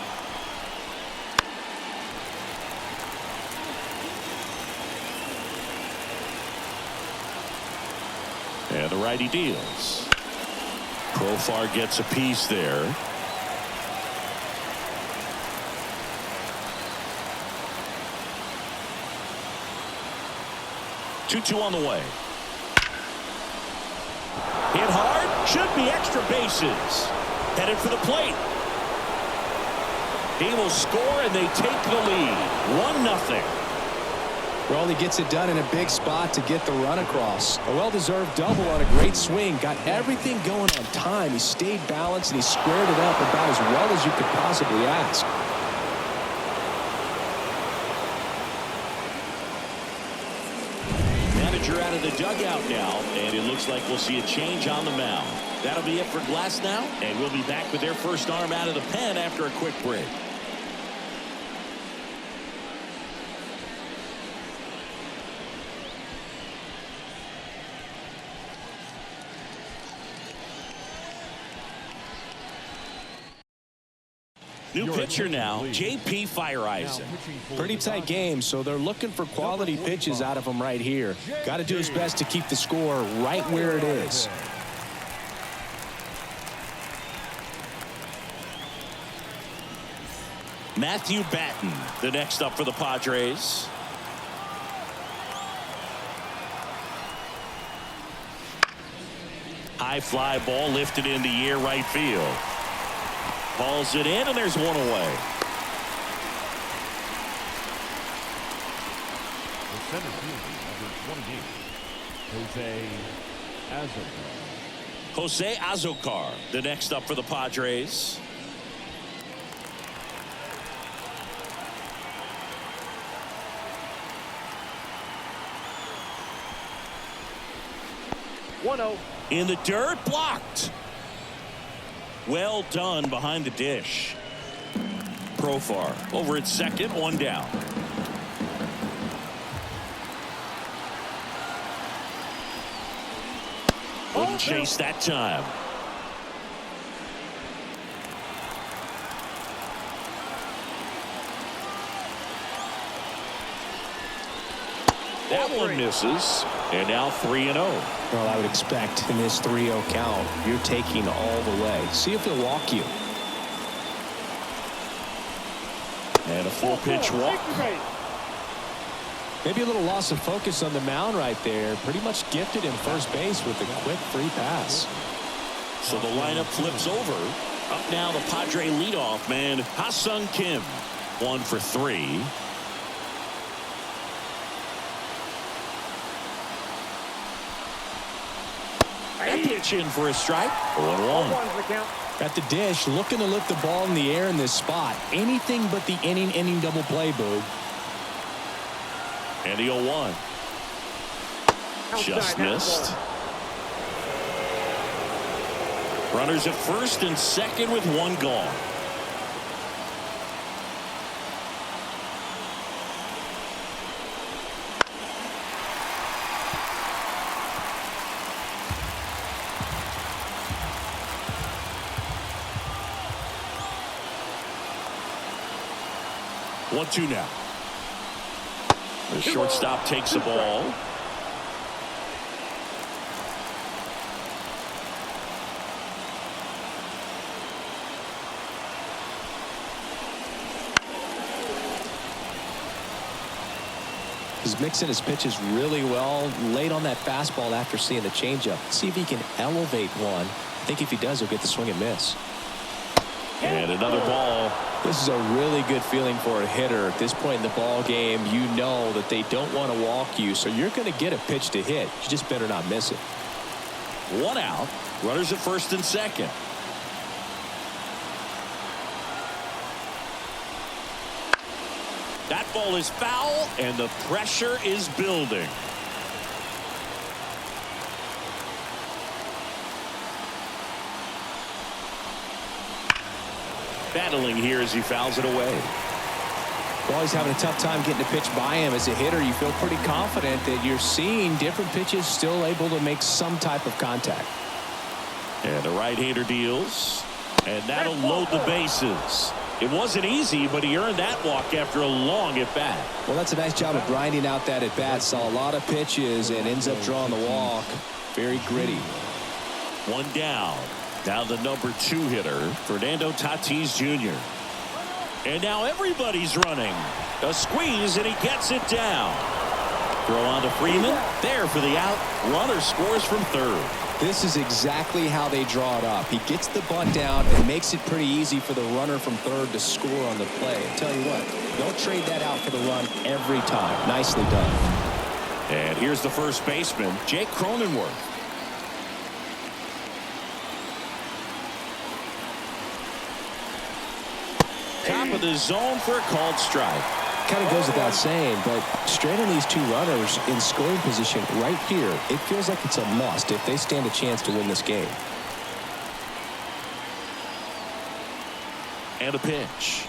And the righty deals. Profar gets a piece there. Two on the way. Hit hard. Should be extra bases. Headed for the plate. He will score, and they take the lead. 1-0. Well, he gets it done in a big spot to get the run across. A well-deserved double on a great swing. Got everything going on time. He stayed balanced, and he squared it up about as well as you could possibly ask. Manager out of the dugout now, and it looks like we'll see a change on the mound. That'll be it for Glass now, and we'll be back with their first arm out of the pen after a quick break. New pitcher now, J.P. Fireisen. Pretty tight game, so they're looking for quality pitches out of him right here. Got to do his best to keep the score right where it is. Matthew Batten, the next up for the Padres. High fly ball lifted in the air right field. Hauls it in, and there's one away. The center fielder, number 28, Jose Azocar, the next up for the Padres. In the dirt, blocked. Well done behind the dish. Profar over at second, one down. Wouldn't chase that time. That one misses, and now 3-0. Well, I would expect in this 3-0 count, you're taking all the way. See if he'll walk you. And a 4-pitch walk. Maybe a little loss of focus on the mound right there. Pretty much gifted in first base with a quick free pass. So the lineup flips over. Up now the Padre leadoff man, Ha-Sung Kim. 1 for 3. That pitch in for a strike. 0-1. At the dish, looking to lift the ball in the air in this spot. Anything but the inning double play, Boog. And the 0-1. Just missed. Runners at first and second with one gone. 1-2 now. The shortstop takes the ball. He's mixing his pitches really well. Late on that fastball after seeing the changeup. See if he can elevate one. I think if he does, he'll get the swing and miss. And another ball. This is a really good feeling for a hitter. At this point in the ball game, you know that they don't want to walk you, so you're going to get a pitch to hit. You just better not miss it. 1 out. Runners at first and second. That ball is foul, and the pressure is building. Battling here as he fouls it away. Well, he's having a tough time getting a pitch by him. As a hitter, you feel pretty confident that you're seeing different pitches still able to make some type of contact. And the right-hander deals, and that'll load the bases. It wasn't easy, but he earned that walk after a long at-bat. Well, that's a nice job of grinding out that at-bat. Saw a lot of pitches and ends up drawing the walk. Very gritty. 1 down. Now the number 2 hitter, Fernando Tatis Jr. And now everybody's running. A squeeze, and he gets it down. Throw on to Freeman. There for the out. Runner scores from third. This is exactly how they draw it up. He gets the bunt down and makes it pretty easy for the runner from third to score on the play. I tell you what, don't trade that out for the run every time. Nicely done. And here's the first baseman, Jake Cronenworth. Top of the zone for a called strike. Kind of goes without saying, but straighten these two runners in scoring position right here, it feels like it's a must if they stand a chance to win this game. And a pitch.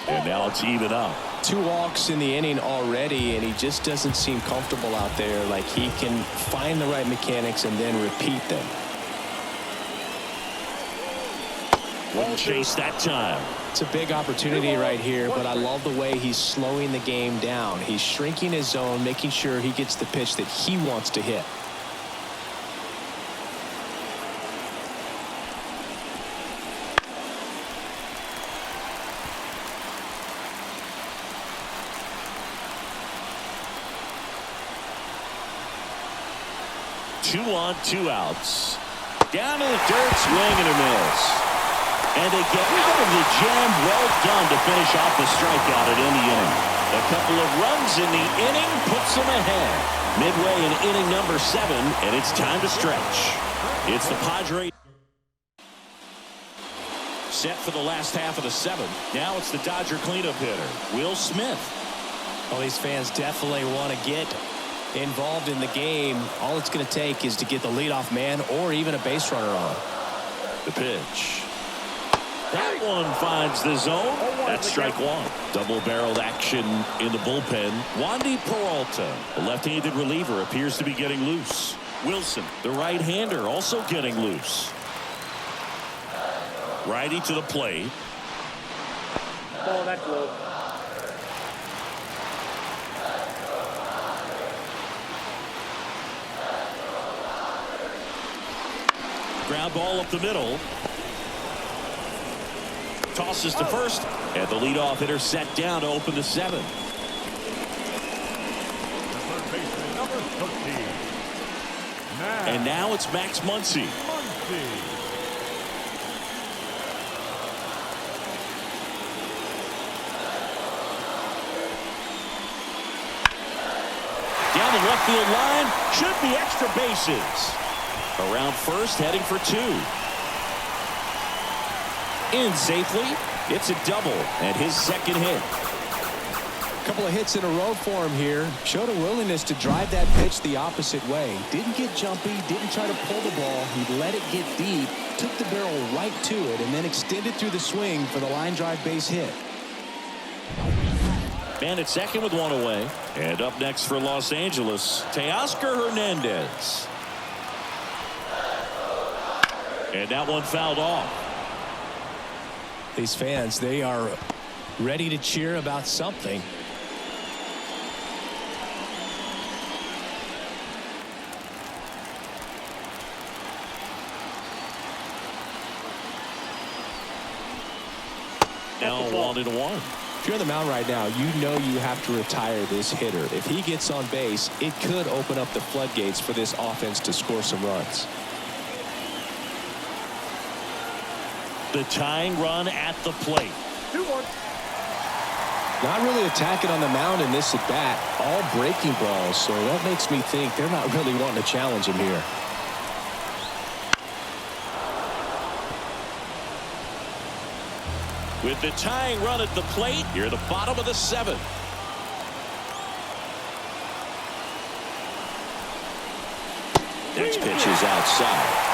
And now it's even up. 2 walks in the inning already, and he just doesn't seem comfortable out there. Like he can find the right mechanics and then repeat them. Wouldn't chase that time. It's a big opportunity right here, but I love the way he's slowing the game down. He's shrinking his zone, making sure he gets the pitch that he wants to hit. Two on, two outs. Down to the dirt, swing and a miss. And they get out of the jam. Well done to finish off the strikeout at in the inning. A couple of runs in the inning puts them ahead. Midway in inning number 7, and it's time to stretch. It's the Padres set for the last half of the 7th. Now it's the Dodger cleanup hitter, Will Smith. Well, these fans definitely want to get involved in the game. All it's going to take is to get the leadoff man or even a base runner on. The pitch. That one finds the zone. That's strike one. Double-barreled action in the bullpen. Wandy Peralta, the left-handed reliever, appears to be getting loose. Wilson, the right-hander, also getting loose. Righty to the plate. Oh, that's low. Ground ball up the middle. Tosses to first, and the leadoff hitter set down to open the 7th. Third baseman, number 13. And now it's Max Muncy. Down the left field line, should be extra bases. Around first, heading for 2. In safely, it's a double and his second hit. A couple of hits in a row for him here. Showed a willingness to drive that pitch the opposite way. Didn't get jumpy, didn't try to pull the ball. He let it get deep, took the barrel right to it, and then extended through the swing for the line drive base hit. Man at second with 1 away. And up next for Los Angeles, Teoscar Hernandez. And that one fouled off. These fans, they are ready to cheer about something. Now 1-1. If you're on the mound right now, you know you have to retire this hitter. If he gets on base, it could open up the floodgates for this offense to score some runs. The tying run at the plate. 2-1. Not really attacking on the mound in this at bat. All breaking balls, so that makes me think they're not really wanting to challenge him here. With the tying run at the plate, you're the bottom of the 7th. Next pitch is outside.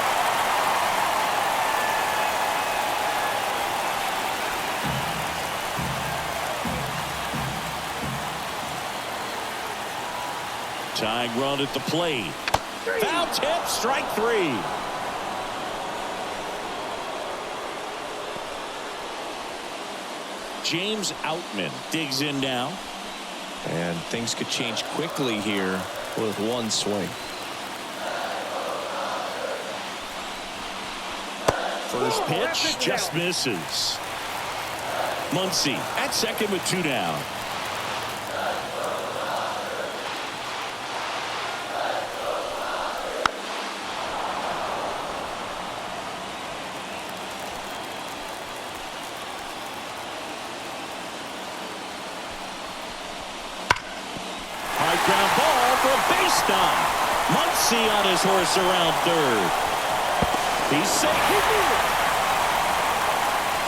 Tying run at the plate. Foul tip, strike 3. James Outman digs in now. And things could change quickly here with one swing. First pitch just misses. Muncy at second with 2 down. Ground ball for a base stop. Muncy on his horse around third. He's safe.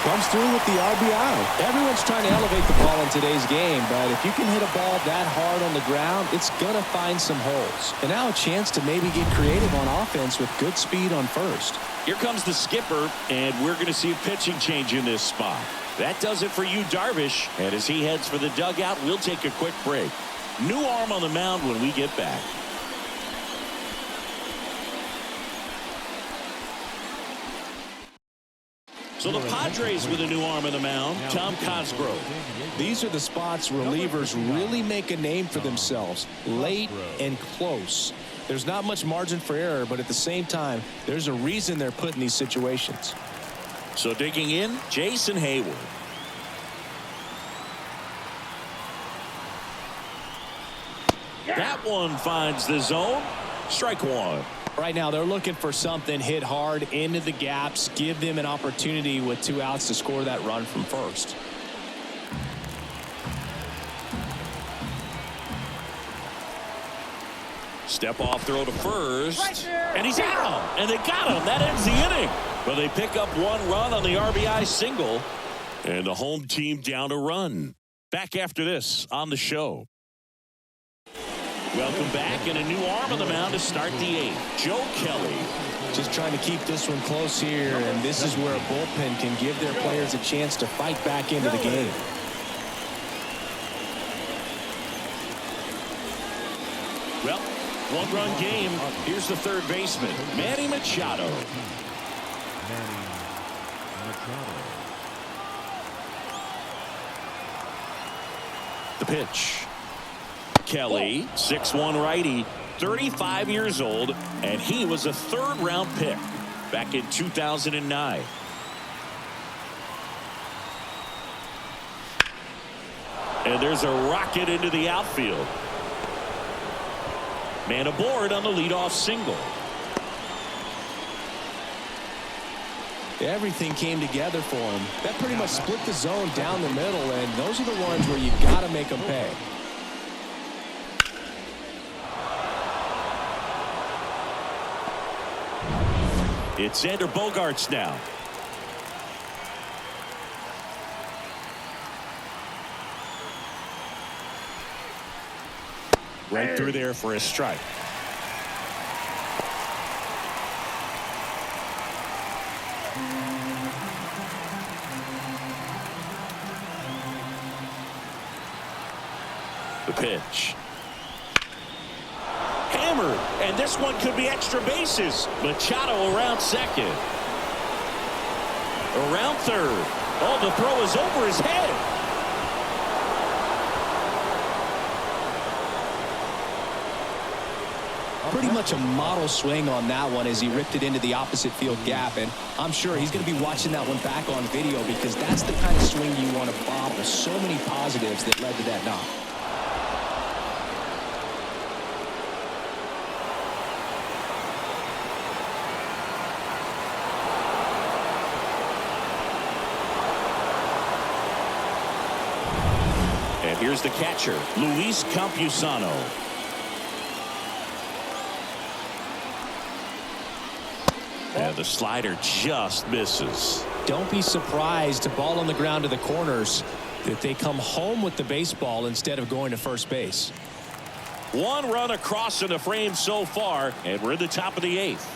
Comes through with the RBI. Everyone's trying to elevate the ball in today's game, but if you can hit a ball that hard on the ground, it's going to find some holes. And now a chance to maybe get creative on offense with good speed on first. Here comes the skipper, and we're going to see a pitching change in this spot. That does it for you, Darvish. And as he heads for the dugout, we'll take a quick break. New arm on the mound when we get back. So the Padres with a new arm in the mound, Tom Cosgrove. These are the spots relievers really make a name for themselves, late and close. There's not much margin for error, but at the same time, there's a reason they're put in these situations. So digging in, Jason Hayward. That one finds the zone. Strike one. Right now, they're looking for something, hit hard into the gaps, give them an opportunity with 2 outs to score that run from first. Step off throw to first, and he's out, and they got him. That ends the inning. But they pick up 1 run on the RBI single, and the home team down a run. Back after this on the show. Welcome back, and a new arm on the mound to start the 8th. Joe Kelly. Just trying to keep this one close here, and this is where a bullpen can give their players a chance to fight back into the game. Well, 1-run game. Here's the third baseman, Manny Machado. The pitch. Kelly, 6'1" righty, 35 years old, and he was a 3rd-round pick back in 2009. And there's a rocket into the outfield. Man aboard on the leadoff single. Everything came together for him. That pretty much split the zone down the middle, and those are the ones where you got to make them pay. It's Xander Bogaerts now. Right through there for a strike. The pitch. Hammered, and this one could be extra bases. Machado around second. Around third. Oh, the throw is over his head. Pretty much a model swing on that one as he ripped it into the opposite field gap, and I'm sure he's going to be watching that one back on video because that's the kind of swing you want to bob with so many positives that led to that knock. And here's the catcher, Luis Campusano. And the slider just misses. Don't be surprised, to ball on the ground to the corners, that they come home with the baseball instead of going to first base. 1 run across in the frame so far, and we're in the top of the 8th.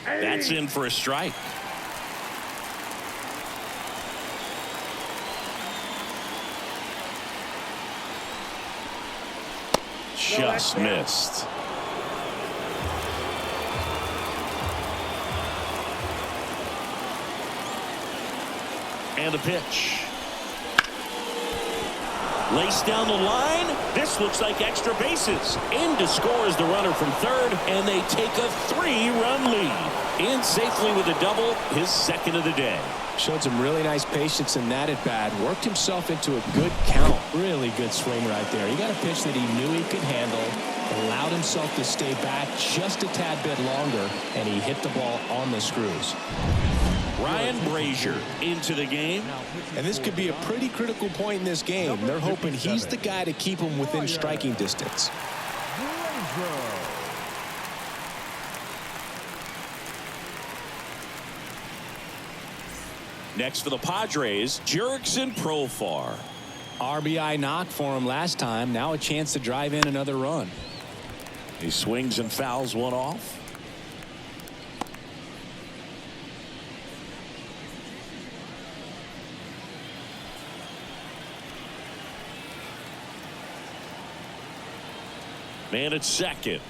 That's in for a strike. Just missed. And the pitch. Laced down the line. This looks like extra bases. In to score is the runner from third, and they take a 3-run lead. In safely with a double, his 2nd of the day. Showed some really nice patience in that at bat. Worked himself into a good count. Really good swing right there. He got a pitch that he knew he could handle, allowed himself to stay back just a tad bit longer, and he hit the ball on the screws. Ryan Brazier into the game. And this could be a pretty critical point in this game. They're hoping he's the guy to keep him within striking distance. Next for the Padres, Jurickson Profar. RBI knock for him last time. Now a chance to drive in another run. He swings and fouls one off. Man at second.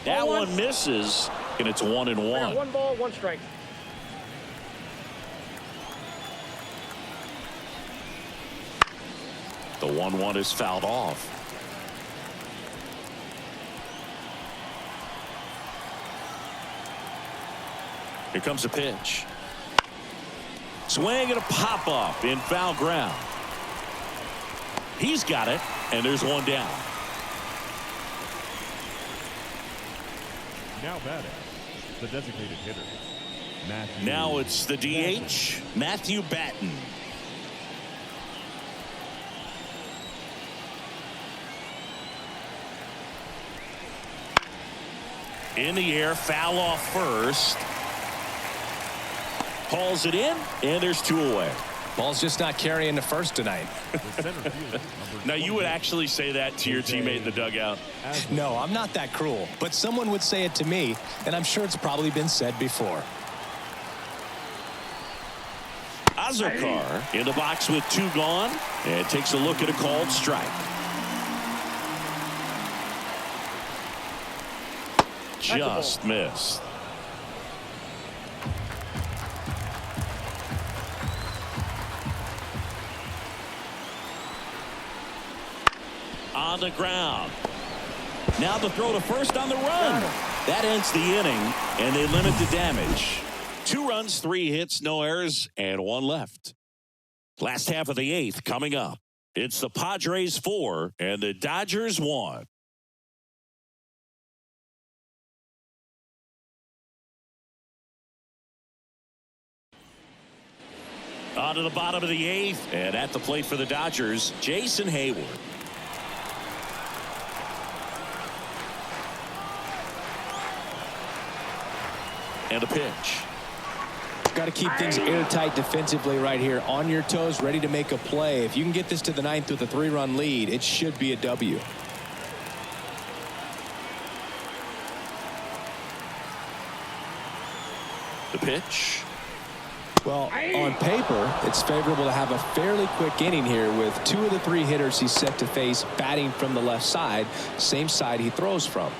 That one misses, and it's 1-1. 1 ball, 1 strike. The 1-1 is fouled off. Here comes a pitch. Swing and a pop up in foul ground. He's got it, and there's one down. Now batting, the designated hitter. Now it's the DH, Matthew Batten. In the air, foul off first. Hauls it in, and there's 2 away. Ball's just not carrying the first tonight. Now, you would actually say that to your teammate in the dugout? No, I'm not that cruel, but someone would say it to me, and I'm sure it's probably been said before. Azokar in the box with 2 gone, and takes a look at a called strike. Just missed. On the ground. Now the throw to first on the run. That ends the inning, and they limit the damage. 2 runs, 3 hits, no errors, and 1 left. Last half of the 8th coming up. It's the Padres 4 and the Dodgers 1. On to the bottom of the 8th, and at the plate for the Dodgers, Jason Hayward. And a pitch. Got to keep things airtight defensively right here. On your toes, ready to make a play. If you can get this to the 9th with a 3-run lead, it should be a W. The pitch. Well, on paper, it's favorable to have a fairly quick inning here with 2 of the 3 hitters he's set to face batting from the left side, same side he throws from.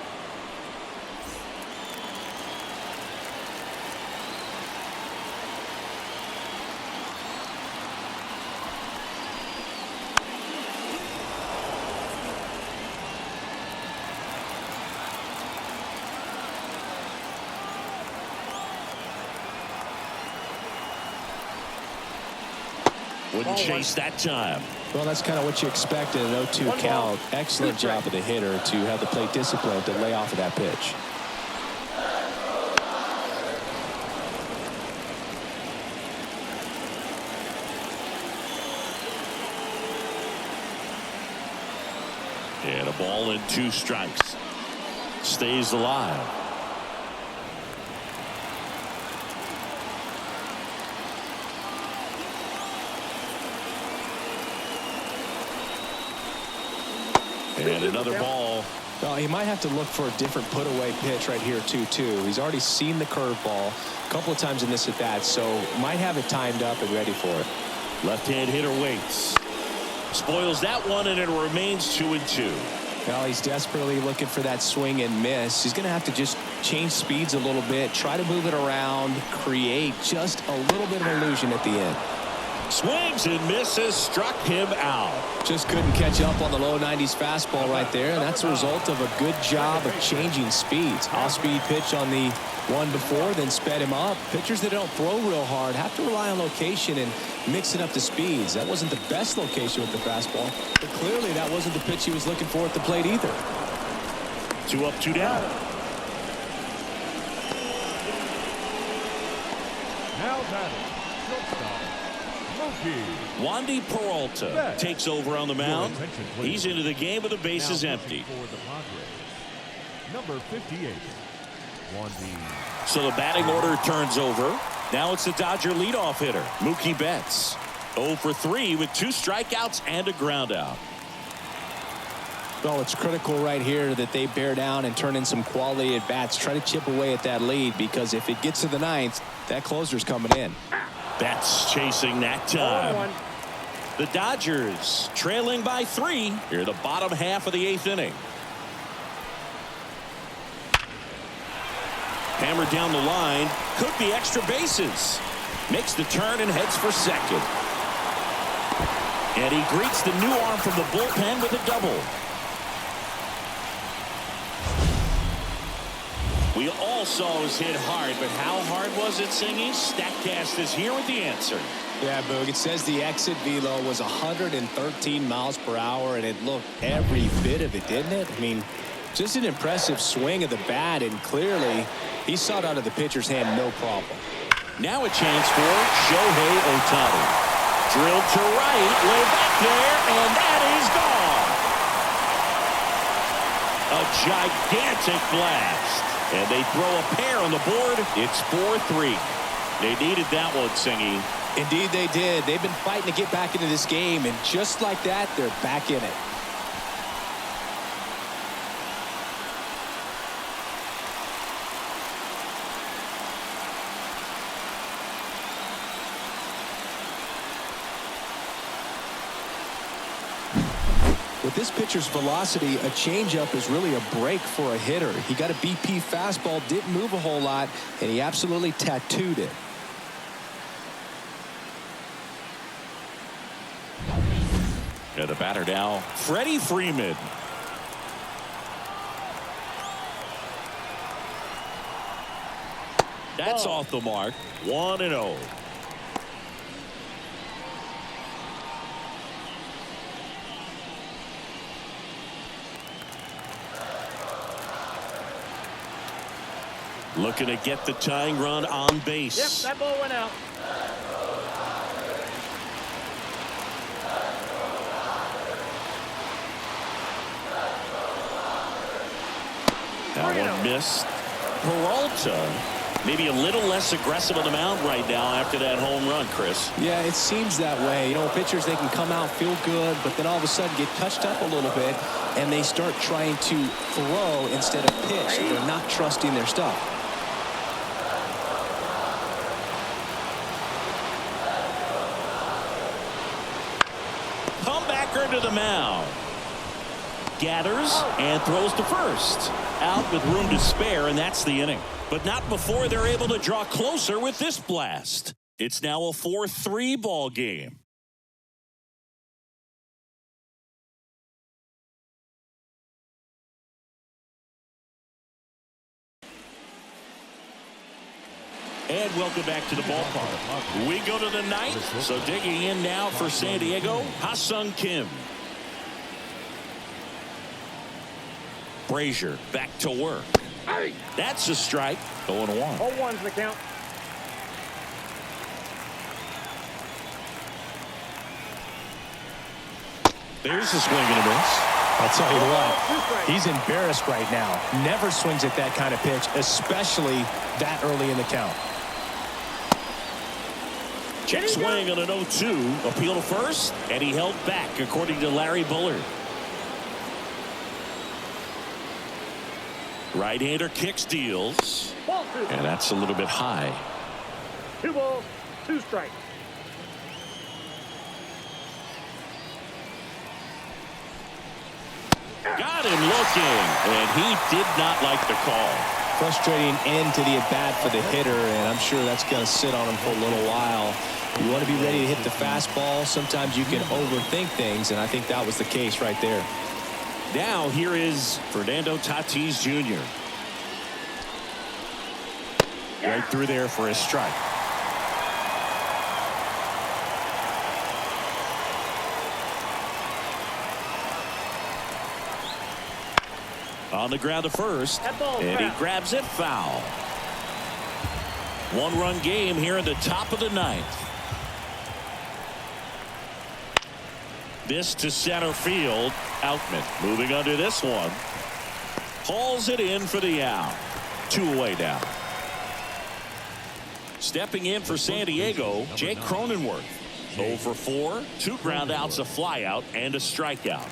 Wouldn't chase that time. Well, that's kind of what you expect in an 0-2 count. Excellent job of the hitter to have the plate discipline to lay off of that pitch. And a ball and 2 strikes. Stays alive. And another ball. Well, he might have to look for a different put-away pitch right here, 2-2. He's already seen the curveball a couple of times in this at-bat, so might have it timed up and ready for it. Left-hand hitter waits. Spoils that one, and it remains 2-2. Well, he's desperately looking for that swing and miss. He's going to have to just change speeds a little bit, try to move it around, create just a little bit of illusion at the end. Swings and misses, struck him out. Just couldn't catch up on the low 90s fastball right there, and that's a result of a good job of changing speeds. Off-speed pitch on the one before, then sped him up. Pitchers that don't throw real hard have to rely on location and mixing up the speeds. That wasn't the best location with the fastball, but clearly that wasn't the pitch he was looking for at the plate either. 2 up, 2 down. Now batting, shortstop, Wandy Peralta takes over on the mound. He's into the game with the bases empty. For the Padres, number 58, Wandy. So the batting order turns over. Now it's the Dodger leadoff hitter, Mookie Betts. 0 for 3 with 2 strikeouts and a ground out. Well, it's critical right here that they bear down and turn in some quality at bats. Try to chip away at that lead, because if it gets to the 9th, that closer's coming in. Betts chasing that time. The Dodgers trailing by 3 here in the bottom half of the 8th inning. Hammered down the line. Could be extra bases. Makes the turn and heads for second. And he greets the new arm from the bullpen with a double. We all saw it was hit hard, but how hard was it, Singy? StatCast is here with the answer. Yeah, Boog, it says the exit velo was 113 miles per hour, and it looked every bit of it, didn't it? I mean, just an impressive swing of the bat, and clearly he saw it out of the pitcher's hand no problem. Now a chance for Shohei Ohtani. Drilled to right, way back there, and that is gone. A gigantic blast. And they throw a pair on the board. It's 4-3. They needed that one, Singy. Indeed they did. They've been fighting to get back into this game, and just like that, they're back in it. With this pitcher's velocity, a changeup is really a break for a hitter. He got a BP fastball, didn't move a whole lot, and he absolutely tattooed it. And the batter now, Freddie Freeman. That's off the mark. 1-0. Looking to get the tying run on base. Yep, that ball went out. That one missed. Peralta, maybe a little less aggressive on the mound right now after that home run, Chris. Yeah, it seems that way. You know, pitchers, they can come out, feel good, but then all of a sudden get touched up a little bit, and they start trying to throw instead of pitch. They're not trusting their stuff. Comebacker to the mound. Gathers and throws to first. Out with room to spare, and that's the inning. But not before they're able to draw closer with this blast. It's now a 4-3 ball game. And welcome back to the ballpark. We go to the ninth. So digging in now for San Diego, Ha-Sung Kim. Brazier back to work. That's a strike. 0-1. 0-1's the count. There's a swing and a miss. I'll tell you what, he's embarrassed right now. Never swings at that kind of pitch, especially that early in the count. Check swing on an 0-2. Appeal to first, and he held back, according to Larry Bullard. Right-hander kicks, deals. And that's a little bit high. 2 balls, 2 strikes. Got him looking, and he did not like the call. Frustrating end to the at-bat for the hitter, and I'm sure that's going to sit on him for a little while. You want to be ready to hit the fastball. Sometimes you can overthink things, and I think that was the case right there. Now here is Fernando Tatis Jr. Right through there for a strike. On the ground to first, and he grabs it foul. 1-run game here in the top of the ninth. This to center field. Outman moving under this one. Hauls it in for the out. 2 away now. Stepping in for San Diego, Jake Cronenworth. 0 for 4, 2 ground outs, a flyout, and a strikeout.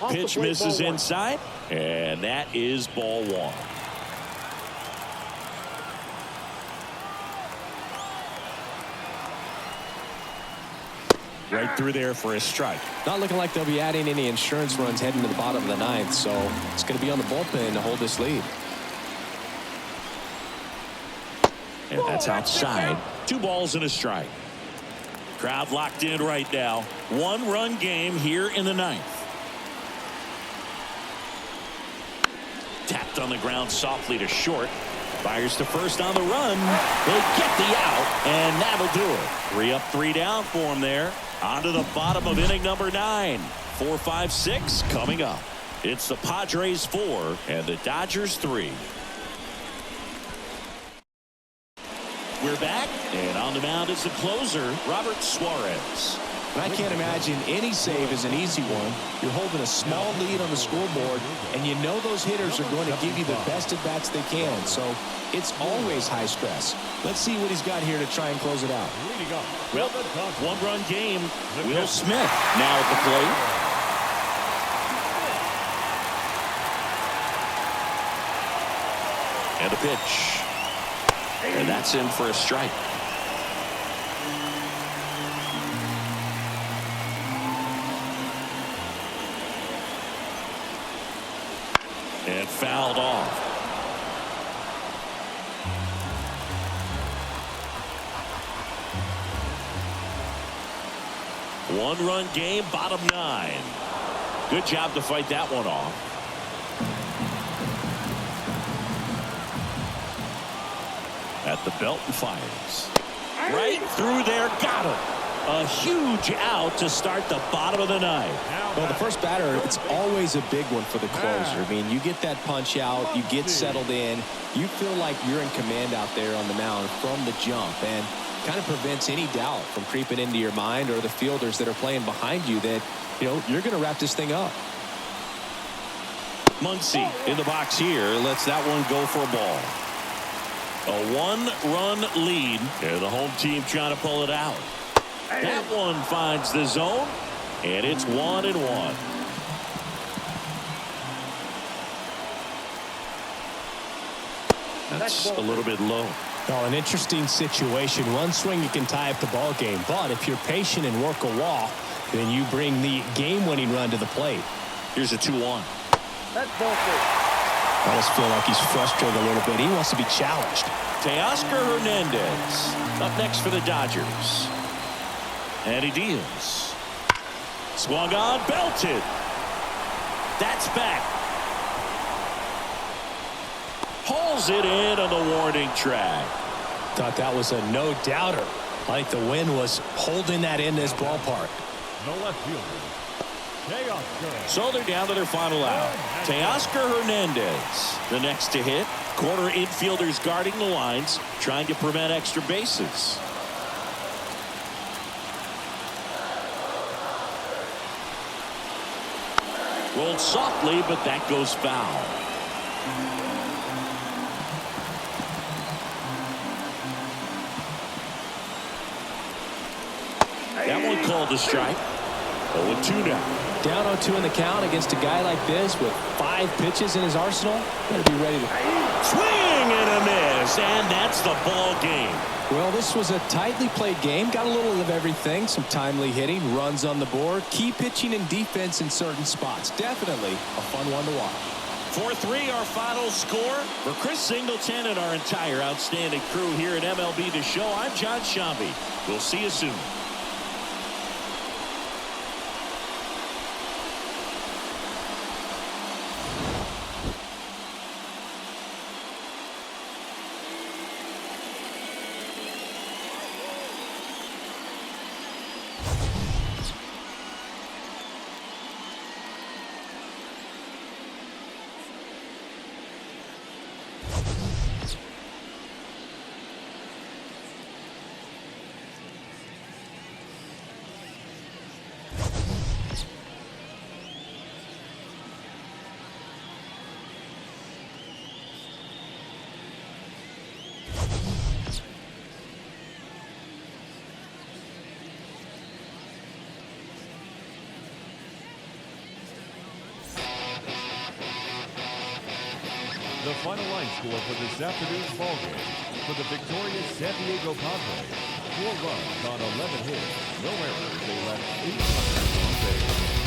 Pitch misses inside, and that is ball 1. Right through there for a strike. Not looking like they'll be adding any insurance runs heading to the bottom of the ninth, so it's going to be on the bullpen to hold this lead. And that's outside. 2 balls and a strike. Crowd locked in right now. 1-run game here in the ninth. Tapped on the ground softly to short. Fires to first on the run. They get the out, and that'll do it. 3 up, 3 down for him there. On to the bottom of inning number 9. 4, 5, 6 coming up. It's the Padres 4 and the Dodgers 3. We're back, and on the mound is the closer, Robert Suarez. And I can't imagine any save is an easy one. You're holding a small lead on the scoreboard, and you know those hitters are going to give you the best at-bats they can. So it's always high stress. Let's see what he's got here to try and close it out. Well, 1-run game. Will Smith now at the plate. And a pitch. And that's in for a strike. And fouled off. One-run game, bottom 9. Good job to fight that one off. At the belt and fires. Right through there, got him. A huge out to start the bottom of the ninth. Well, the first batter, it's always a big one for the closer. I mean, you get that punch out, you get settled in, you feel like you're in command out there on the mound from the jump, and kind of prevents any doubt from creeping into your mind or the fielders that are playing behind you that, you know, you're going to wrap this thing up. Muncy in the box here lets that one go for a ball. A 1-run lead, and the home team trying to pull it out. That one finds the zone, and it's 1-1. That's a little bit low. Well, an interesting situation. One swing you can tie up the ball game, but if you're patient and work a wall, then you bring the game-winning run to the plate. Here's a 2-1. That's ball 3. I just feel like he's frustrated a little bit. He wants to be challenged. Teoscar Hernandez up next for the Dodgers. And he deals. Swung on, belted. That's back. Hauls it in on the warning track. Thought that was a no-doubter. I think the wind was holding that in this ballpark. No left fielder. So they're down to their final out. Teoscar Hernandez, the next to hit. Corner infielders guarding the lines, trying to prevent extra bases. Rolled softly, but that goes foul. That one called a strike. 0-2 now. Down 0-2 in the count against a guy like this with 5 pitches in his arsenal. Better be ready to Swing and a miss, and that's the ball game. Well, this was a tightly played game. Got a little of everything. Some timely hitting, runs on the board, key pitching and defense in certain spots. Definitely a fun one to watch. 4-3 our final score. For Chris Singleton and our entire outstanding crew here at MLB The Show, I'm John Shambi. We'll see you soon. The final line score for this afternoon's ballgame for the victorious San Diego Padres. 4 runs on 11 hits, no errors. They left 8 runners on base.